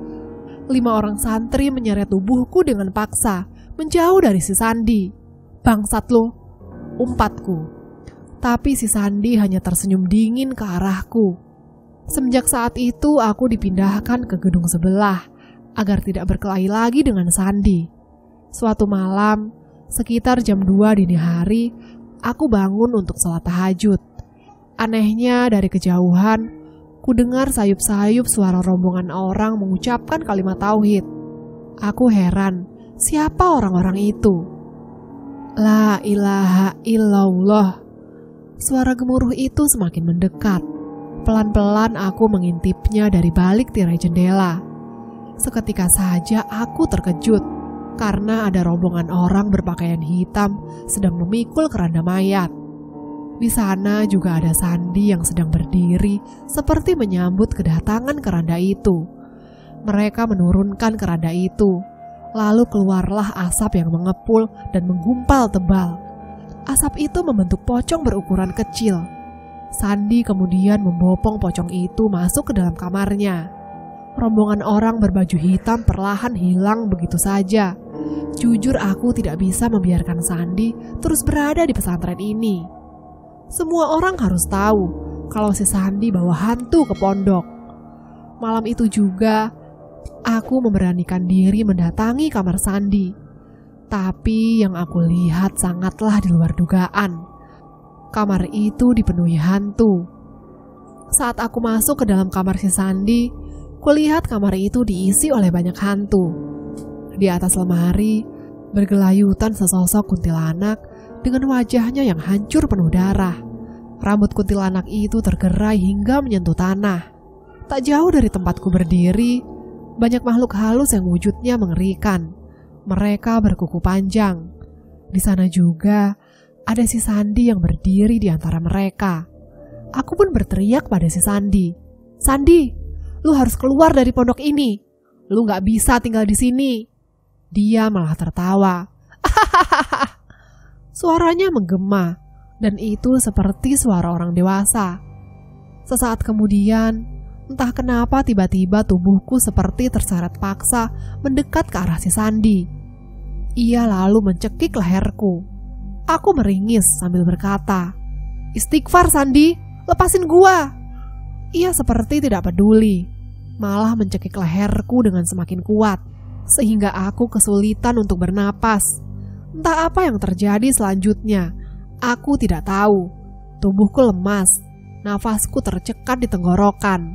5 orang santri menyeret tubuhku dengan paksa, menjauh dari si Sandi. "Bangsat lo, umpatku. Tapi si Sandi hanya tersenyum dingin ke arahku. Semenjak saat itu aku dipindahkan ke gedung sebelah agar tidak berkelahi lagi dengan Sandi. Suatu malam, sekitar jam 2 dini hari, aku bangun untuk sholat tahajud. Anehnya dari kejauhan, ku dengar sayup-sayup suara rombongan orang mengucapkan kalimat tauhid. Aku heran, siapa orang-orang itu? La ilaha illallah. Suara gemuruh itu semakin mendekat. Pelan-pelan aku mengintipnya dari balik tirai jendela. Seketika saja aku terkejut karena ada rombongan orang berpakaian hitam sedang memikul keranda mayat. Di sana juga ada Sandi yang sedang berdiri seperti menyambut kedatangan keranda itu. Mereka menurunkan keranda itu, lalu keluarlah asap yang mengepul dan menggumpal tebal. Asap itu membentuk pocong berukuran kecil. Sandi kemudian membopong pocong itu masuk ke dalam kamarnya. Rombongan orang berbaju hitam perlahan hilang begitu saja. Jujur aku tidak bisa membiarkan Sandi terus berada di pesantren ini. Semua orang harus tahu kalau si Sandi bawa hantu ke pondok. Malam itu juga, aku memberanikan diri mendatangi kamar Sandi. Tapi yang aku lihat sangatlah di luar dugaan. Kamar itu dipenuhi hantu. Saat aku masuk ke dalam kamar si Sandi, kulihat kamar itu diisi oleh banyak hantu. Di atas lemari, bergelayutan sesosok kuntilanak dengan wajahnya yang hancur penuh darah. Rambut kuntilanak itu tergerai hingga menyentuh tanah. Tak jauh dari tempatku berdiri, banyak makhluk halus yang wujudnya mengerikan. Mereka berkuku panjang. Di sana juga ada si Sandi yang berdiri di antara mereka. Aku pun berteriak pada si Sandi, "Sandi, lu harus keluar dari pondok ini. Lu gak bisa tinggal di sini." Dia malah tertawa. Suaranya menggema, dan itu seperti suara orang dewasa. Sesaat kemudian, entah kenapa tiba-tiba tubuhku seperti terseret paksa mendekat ke arah si Sandi. Ia lalu mencekik leherku. Aku meringis sambil berkata, "Istighfar Sandi, lepasin gua." Ia seperti tidak peduli, malah mencekik leherku dengan semakin kuat, sehingga aku kesulitan untuk bernapas. Entah apa yang terjadi selanjutnya, aku tidak tahu. Tubuhku lemas, nafasku tercekat di tenggorokan.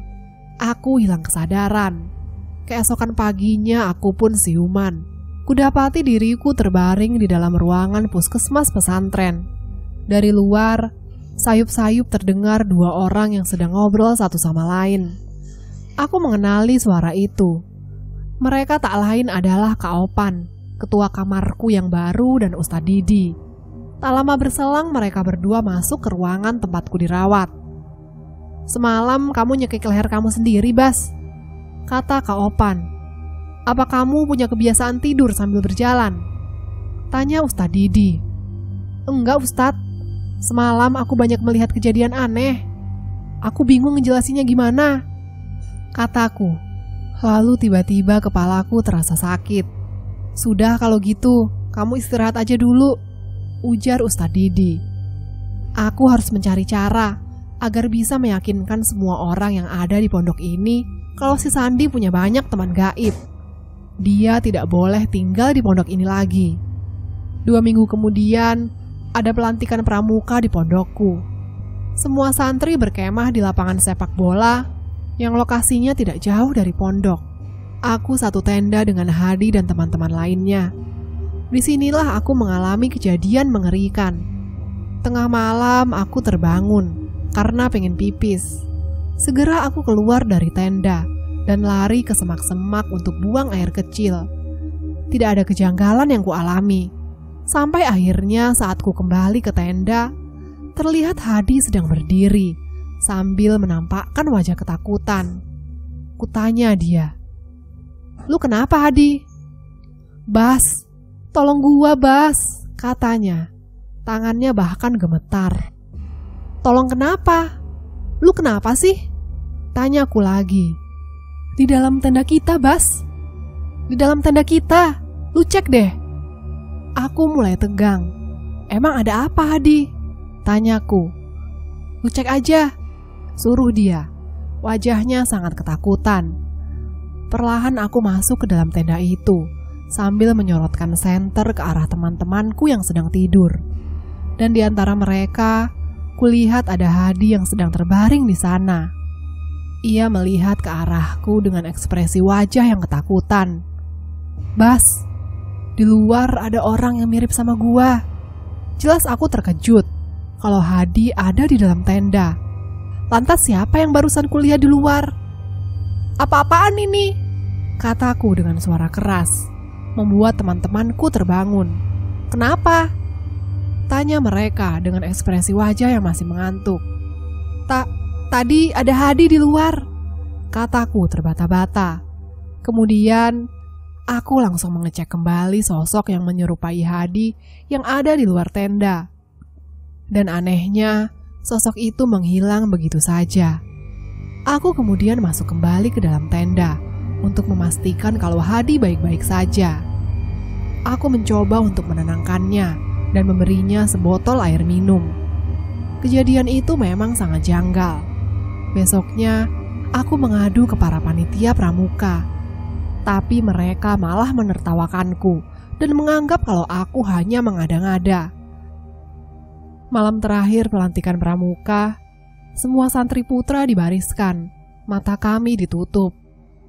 Aku hilang kesadaran. Keesokan paginya aku pun siuman. Kudapati diriku terbaring di dalam ruangan puskesmas pesantren. Dari luar, sayup-sayup terdengar dua orang yang sedang ngobrol satu sama lain. Aku mengenali suara itu. Mereka tak lain adalah Kak Opan, ketua kamarku yang baru, dan Ustadz Didi. Tak lama berselang mereka berdua masuk ke ruangan tempatku dirawat. "Semalam kamu nyekik leher kamu sendiri, Bas," kata Kak Opan. "Apa kamu punya kebiasaan tidur sambil berjalan?" tanya Ustadz Didi. "Enggak Ustadz, semalam aku banyak melihat kejadian aneh. Aku bingung ngejelasinnya gimana," kataku. Lalu tiba-tiba kepalaku terasa sakit. "Sudah kalau gitu, kamu istirahat aja dulu," ujar Ustadz Didi. Aku harus mencari cara agar bisa meyakinkan semua orang yang ada di pondok ini kalau si Sandi punya banyak teman gaib. Dia tidak boleh tinggal di pondok ini lagi. 2 minggu kemudian, ada pelantikan pramuka di pondokku. Semua santri berkemah di lapangan sepak bola yang lokasinya tidak jauh dari pondok. Aku satu tenda dengan Hadi dan teman-teman lainnya. Disinilah aku mengalami kejadian mengerikan. Tengah malam aku terbangun karena pengen pipis. Segera aku keluar dari tenda dan lari ke semak-semak untuk buang air kecil. Tidak ada kejanggalan yang kualami. Sampai akhirnya saat ku kembali ke tenda, terlihat Hadi sedang berdiri sambil menampakkan wajah ketakutan. Kutanya dia, "Lu kenapa Hadi?" "Bas, tolong gua Bas," katanya. Tangannya bahkan gemetar. "Tolong kenapa? Lu kenapa sih?" tanyaku lagi. "Di dalam tenda kita Bas, di dalam tenda kita, lu cek deh." Aku mulai tegang. "Emang ada apa, Hadi?" tanyaku. "Lu cek aja," suruh dia. Wajahnya sangat ketakutan. Perlahan aku masuk ke dalam tenda itu, sambil menyorotkan senter ke arah teman-temanku yang sedang tidur. Dan di antara mereka, kulihat ada Hadi yang sedang terbaring di sana. Ia melihat ke arahku dengan ekspresi wajah yang ketakutan. "Bas, di luar ada orang yang mirip sama gua." Jelas aku terkejut kalau Hadi ada di dalam tenda. Lantas siapa yang barusan kulihat di luar? "Apa-apaan ini?" kataku dengan suara keras, membuat teman-temanku terbangun. "Kenapa?" tanya mereka dengan ekspresi wajah yang masih mengantuk. Tadi ada Hadi di luar," kataku terbata-bata. Kemudian aku langsung mengecek kembali sosok yang menyerupai Hadi yang ada di luar tenda. Dan anehnya, sosok itu menghilang begitu saja. Aku kemudian masuk kembali ke dalam tenda untuk memastikan kalau Hadi baik-baik saja. Aku mencoba untuk menenangkannya dan memberinya sebotol air minum. Kejadian itu memang sangat janggal. Besoknya, aku mengadu ke para panitia pramuka. Tapi mereka malah menertawakanku dan menganggap kalau aku hanya mengada-ngada. Malam terakhir pelantikan pramuka, semua santri putra dibariskan, mata kami ditutup.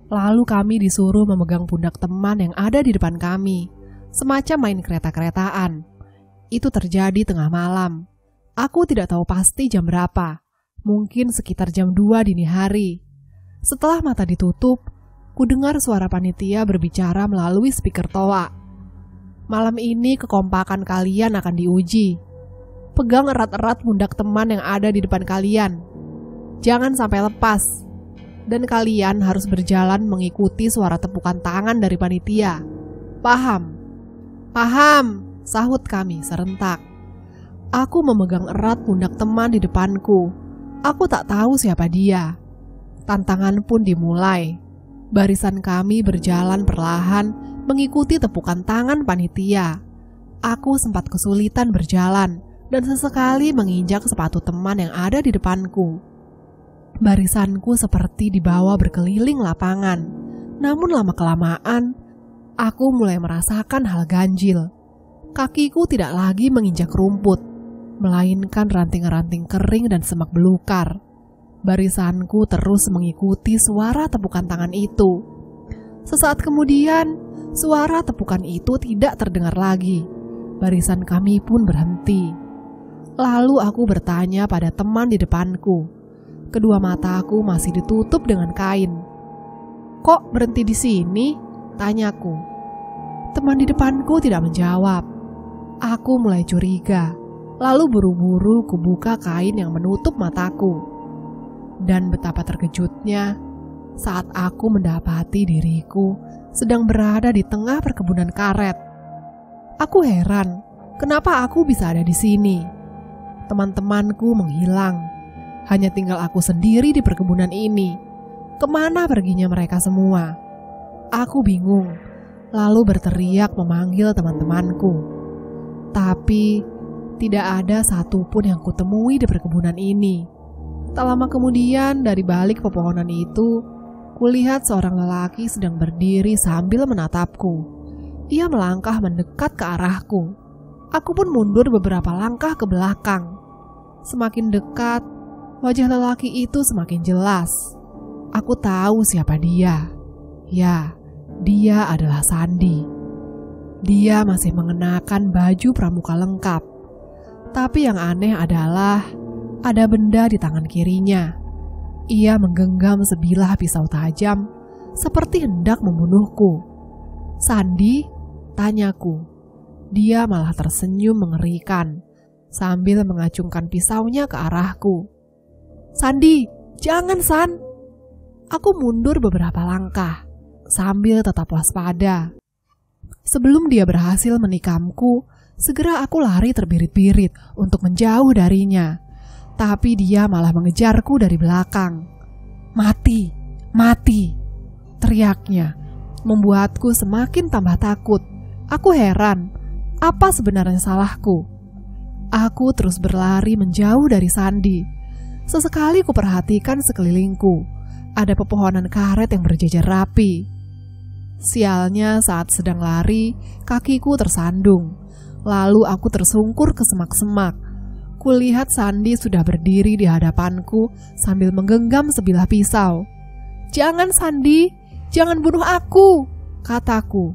Lalu kami disuruh memegang pundak teman yang ada di depan kami, semacam main kereta-keretaan. Itu terjadi tengah malam. Aku tidak tahu pasti jam berapa, mungkin sekitar jam 2 dini hari. Setelah mata ditutup, ku dengar suara panitia berbicara melalui speaker toa. "Malam ini kekompakan kalian akan diuji. Pegang erat-erat pundak teman yang ada di depan kalian. Jangan sampai lepas. Dan kalian harus berjalan mengikuti suara tepukan tangan dari panitia. Paham?" "Paham," sahut kami serentak. Aku memegang erat pundak teman di depanku. Aku tak tahu siapa dia. Tantangan pun dimulai. Barisan kami berjalan perlahan mengikuti tepukan tangan panitia. Aku sempat kesulitan berjalan dan sesekali menginjak sepatu teman yang ada di depanku. Barisanku seperti dibawa berkeliling lapangan. Namun lama-kelamaan, aku mulai merasakan hal ganjil. Kakiku tidak lagi menginjak rumput, melainkan ranting-ranting kering dan semak belukar. Barisanku terus mengikuti suara tepukan tangan itu. Sesaat kemudian, suara tepukan itu tidak terdengar lagi. Barisan kami pun berhenti. Lalu aku bertanya pada teman di depanku. Kedua mataku masih ditutup dengan kain. "Kok berhenti di sini?" tanyaku. Teman di depanku tidak menjawab. Aku mulai curiga. Lalu buru-buru kubuka kain yang menutup mataku. Dan betapa terkejutnya saat aku mendapati diriku sedang berada di tengah perkebunan karet. Aku heran, kenapa aku bisa ada di sini? Teman-temanku menghilang. Hanya tinggal aku sendiri di perkebunan ini. Kemana perginya mereka semua? Aku bingung, lalu berteriak memanggil teman-temanku. Tapi tidak ada satupun yang kutemui di perkebunan ini. Tak lama kemudian dari balik pepohonan itu, kulihat seorang lelaki sedang berdiri sambil menatapku. Ia melangkah mendekat ke arahku. Aku pun mundur beberapa langkah ke belakang. Semakin dekat, wajah lelaki itu semakin jelas. Aku tahu siapa dia. Ya, dia adalah Sandi. Dia masih mengenakan baju pramuka lengkap. Tapi yang aneh adalah ada benda di tangan kirinya. Ia menggenggam sebilah pisau tajam seperti hendak membunuhku. "Sandi?" tanyaku. Dia malah tersenyum mengerikan sambil mengacungkan pisaunya ke arahku. "Sandi, jangan San!" Aku mundur beberapa langkah sambil tetap waspada. Sebelum dia berhasil menikamku, segera aku lari terbirit-birit untuk menjauh darinya. Tapi dia malah mengejarku dari belakang. "Mati, mati!" teriaknya, membuatku semakin tambah takut. Aku heran, apa sebenarnya salahku? Aku terus berlari menjauh dari Sandi. Sesekali kuperhatikan sekelilingku. Ada pepohonan karet yang berjejer rapi. Sialnya saat sedang lari, kakiku tersandung. Lalu aku tersungkur ke semak-semak. Kulihat Sandi sudah berdiri di hadapanku sambil menggenggam sebilah pisau. "Jangan Sandi, jangan bunuh aku," kataku.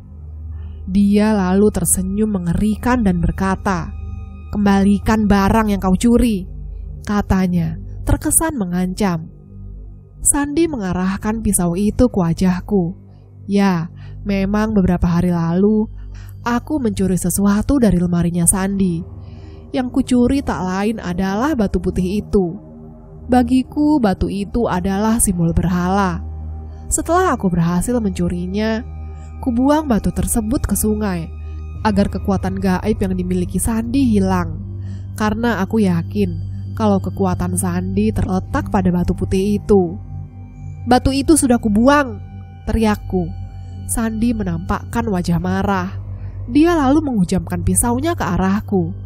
Dia lalu tersenyum mengerikan dan berkata, "Kembalikan barang yang kau curi," katanya, terkesan mengancam. Sandi mengarahkan pisau itu ke wajahku. Ya, memang beberapa hari lalu aku mencuri sesuatu dari lemarinya Sandi. Yang kucuri tak lain adalah batu putih itu. Bagiku batu itu adalah simbol berhala. Setelah aku berhasil mencurinya, kubuang batu tersebut ke sungai agar kekuatan gaib yang dimiliki Sandi hilang. Karena aku yakin kalau kekuatan Sandi terletak pada batu putih itu. "Batu itu sudah kubuang," teriakku. Sandi menampakkan wajah marah. Dia lalu menghujamkan pisaunya ke arahku.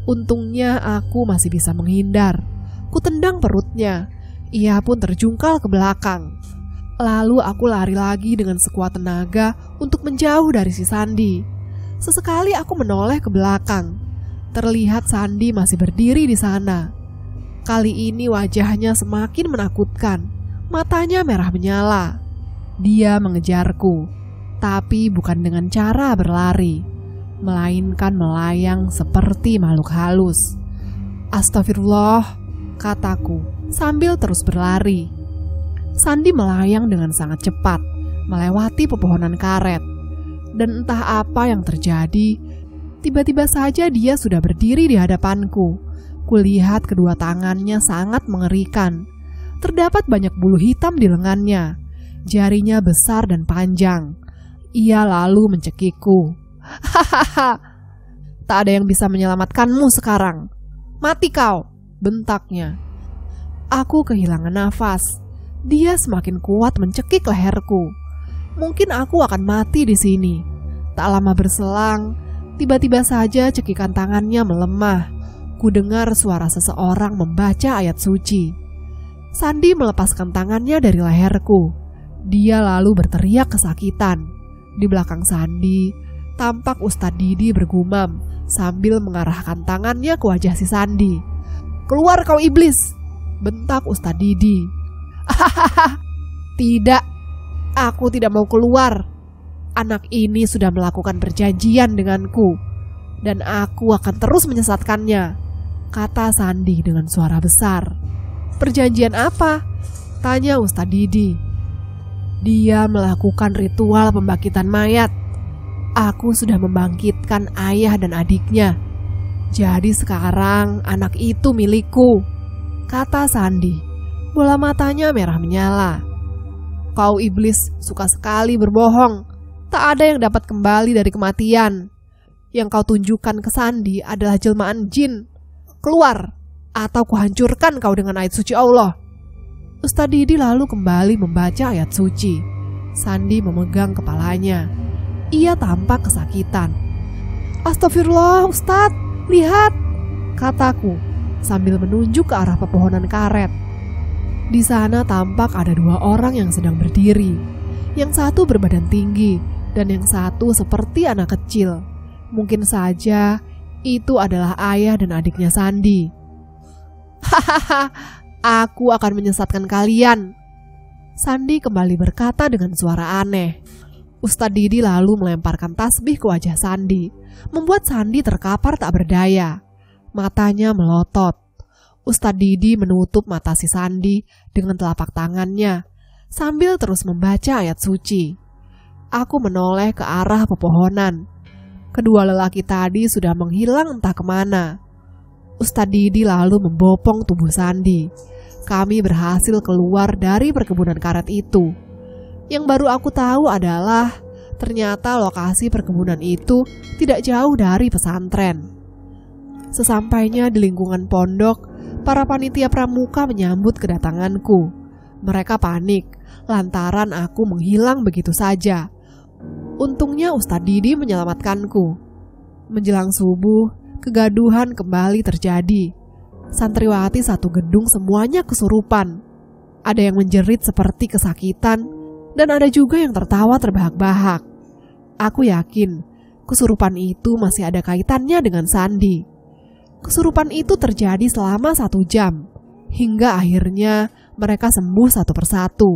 Untungnya aku masih bisa menghindar. Kutendang perutnya. Ia pun terjungkal ke belakang. Lalu aku lari lagi dengan sekuat tenaga untuk menjauh dari si Sandi. Sesekali aku menoleh ke belakang. Terlihat Sandi masih berdiri di sana. Kali ini wajahnya semakin menakutkan. Matanya merah menyala. Dia mengejarku, tapi bukan dengan cara berlari, melainkan melayang seperti makhluk halus. "Astagfirullah," kataku sambil terus berlari. Sandi melayang dengan sangat cepat, melewati pepohonan karet. Dan entah apa yang terjadi, tiba-tiba saja dia sudah berdiri di hadapanku. Kulihat kedua tangannya sangat mengerikan. Terdapat banyak bulu hitam di lengannya. Jarinya besar dan panjang. Ia lalu mencekikku. "Hahaha, tak ada yang bisa menyelamatkanmu sekarang. Mati kau," bentaknya. Aku kehilangan nafas. Dia semakin kuat mencekik leherku. Mungkin aku akan mati di sini. Tak lama berselang, tiba-tiba saja cekikan tangannya melemah. Kudengar suara seseorang membaca ayat suci. Sandi melepaskan tangannya dari leherku. Dia lalu berteriak kesakitan. Di belakang Sandi, tampak Ustadz Didi bergumam sambil mengarahkan tangannya ke wajah si Sandi. "Keluar kau iblis," bentak Ustadz Didi. "Hahaha, tidak, aku tidak mau keluar. Anak ini sudah melakukan perjanjian denganku, dan aku akan terus menyesatkannya," kata Sandi dengan suara besar. "Perjanjian apa?" tanya Ustadz Didi. "Dia melakukan ritual pembangkitan mayat. Aku sudah membangkitkan ayah dan adiknya. Jadi sekarang anak itu milikku," kata Sandi. Bola matanya merah menyala. "Kau iblis suka sekali berbohong. Tak ada yang dapat kembali dari kematian. Yang kau tunjukkan ke Sandi adalah jelmaan jin. Keluar, atau kuhancurkan kau dengan ayat suci Allah." Ustadz Didi lalu kembali membaca ayat suci. Sandi memegang kepalanya. Ia tampak kesakitan. "Astagfirullah Ustadz, lihat," kataku sambil menunjuk ke arah pepohonan karet. Di sana tampak ada dua orang yang sedang berdiri. Yang satu berbadan tinggi dan yang satu seperti anak kecil. Mungkin saja itu adalah ayah dan adiknya Sandi. "Hahaha, aku akan menyesatkan kalian," Sandi kembali berkata dengan suara aneh. Ustadz Didi lalu melemparkan tasbih ke wajah Sandi, membuat Sandi terkapar tak berdaya. Matanya melotot. Ustadz Didi menutup mata si Sandi dengan telapak tangannya, sambil terus membaca ayat suci. Aku menoleh ke arah pepohonan. Kedua lelaki tadi sudah menghilang entah kemana. Ustadz Didi lalu membopong tubuh Sandi. Kami berhasil keluar dari perkebunan karet itu. Yang baru aku tahu adalah ternyata lokasi perkebunan itu tidak jauh dari pesantren. Sesampainya di lingkungan pondok, para panitia pramuka menyambut kedatanganku. Mereka panik lantaran aku menghilang begitu saja. Untungnya Ustadz Didi menyelamatkanku. Menjelang subuh, kegaduhan kembali terjadi. Santriwati satu gedung semuanya kesurupan. Ada yang menjerit seperti kesakitan, dan ada juga yang tertawa terbahak-bahak. Aku yakin kesurupan itu masih ada kaitannya dengan Sandi. Kesurupan itu terjadi selama 1 jam, hingga akhirnya mereka sembuh satu persatu.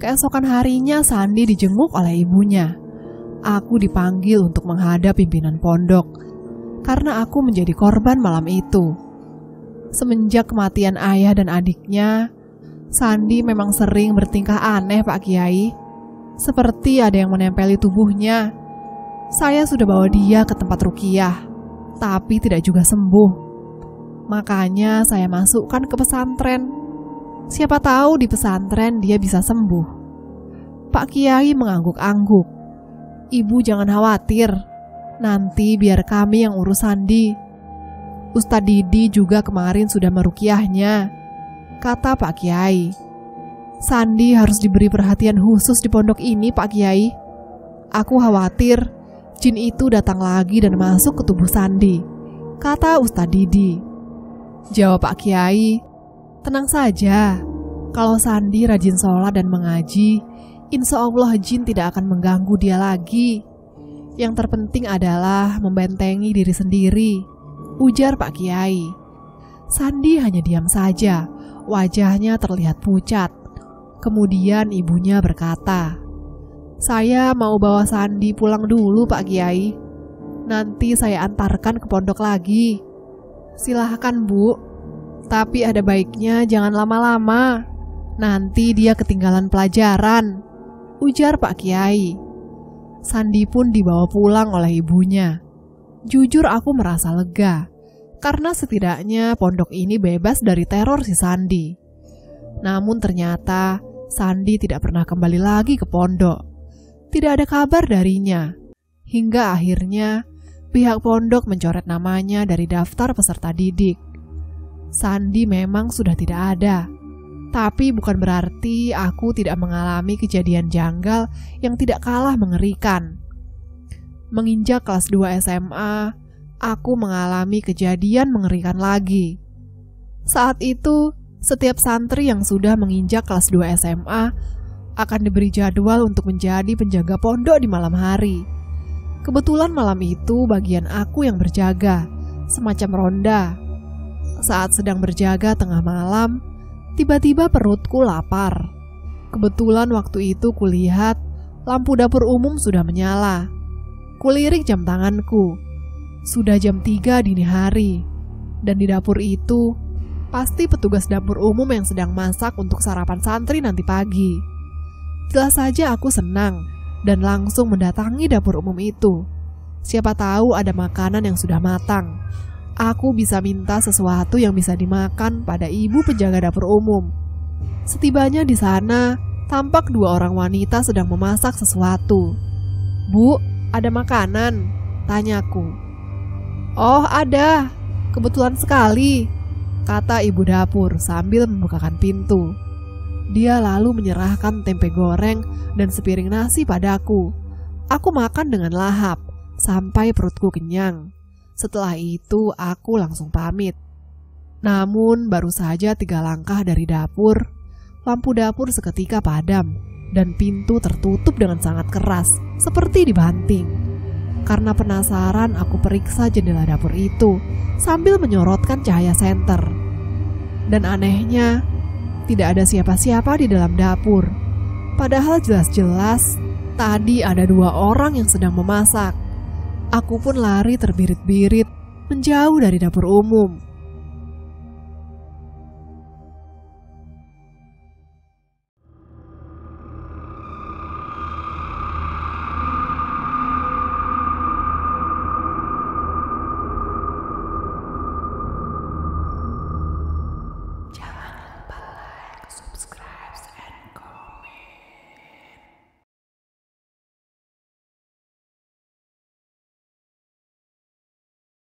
Keesokan harinya Sandi dijenguk oleh ibunya. Aku dipanggil untuk menghadap pimpinan pondok, karena aku menjadi korban malam itu. Semenjak kematian ayah dan adiknya, Sandi memang sering bertingkah aneh, Pak Kiai. Seperti ada yang menempeli tubuhnya. Saya sudah bawa dia ke tempat ruqyah, tapi tidak juga sembuh. Makanya saya masukkan ke pesantren. Siapa tahu di pesantren dia bisa sembuh. Pak Kiai mengangguk-angguk. Ibu jangan khawatir, nanti biar kami yang urus Sandi. Ustadz Didi juga kemarin sudah meruqyahnya, kata Pak Kiai. Sandi harus diberi perhatian khusus di pondok ini, Pak Kiai. Aku khawatir jin itu datang lagi dan masuk ke tubuh Sandi, kata Ustadz Didi. Jawab Pak Kiai, tenang saja. Kalau Sandi rajin sholat dan mengaji, insya Allah jin tidak akan mengganggu dia lagi. Yang terpenting adalah membentengi diri sendiri, ujar Pak Kiai. Sandi hanya diam saja, wajahnya terlihat pucat. Kemudian ibunya berkata, saya mau bawa Sandi pulang dulu Pak Kiai. Nanti saya antarkan ke pondok lagi. Silahkan Bu, tapi ada baiknya jangan lama-lama. Nanti dia ketinggalan pelajaran, ujar Pak Kiai. Sandi pun dibawa pulang oleh ibunya. Jujur aku merasa lega, karena setidaknya pondok ini bebas dari teror si Sandi. Namun ternyata Sandi tidak pernah kembali lagi ke pondok. Tidak ada kabar darinya, hingga akhirnya pihak pondok mencoret namanya dari daftar peserta didik. Sandi memang sudah tidak ada. Tapi bukan berarti aku tidak mengalami kejadian janggal yang tidak kalah mengerikan. Menginjak kelas 2 SMA, aku mengalami kejadian mengerikan lagi. Saat itu, setiap santri yang sudah menginjak kelas 2 SMA akan diberi jadwal untuk menjadi penjaga pondok di malam hari. Kebetulan malam itu bagian aku yang berjaga, semacam ronda. Saat sedang berjaga tengah malam, tiba-tiba perutku lapar. Kebetulan waktu itu kulihat lampu dapur umum sudah menyala. Kulirik jam tanganku. Sudah jam 3 dini hari. Dan di dapur itu pasti petugas dapur umum yang sedang masak untuk sarapan santri nanti pagi. Jelas saja aku senang dan langsung mendatangi dapur umum itu. Siapa tahu ada makanan yang sudah matang. Aku bisa minta sesuatu yang bisa dimakan pada ibu penjaga dapur umum. Setibanya di sana, tampak 2 orang wanita sedang memasak sesuatu. Bu, ada makanan? Tanyaku. Oh, ada. Kebetulan sekali, kata ibu dapur sambil membukakan pintu. Dia lalu menyerahkan tempe goreng dan sepiring nasi padaku. Aku makan dengan lahap sampai perutku kenyang. Setelah itu aku langsung pamit. Namun baru saja 3 langkah dari dapur, lampu dapur seketika padam dan pintu tertutup dengan sangat keras, seperti dibanting. Karena penasaran aku periksa jendela dapur itu sambil menyorotkan cahaya senter. Dan anehnya, tidak ada siapa-siapa di dalam dapur. Padahal jelas-jelas tadi ada 2 orang yang sedang memasak. Aku pun lari terbirit-birit menjauh dari dapur umum.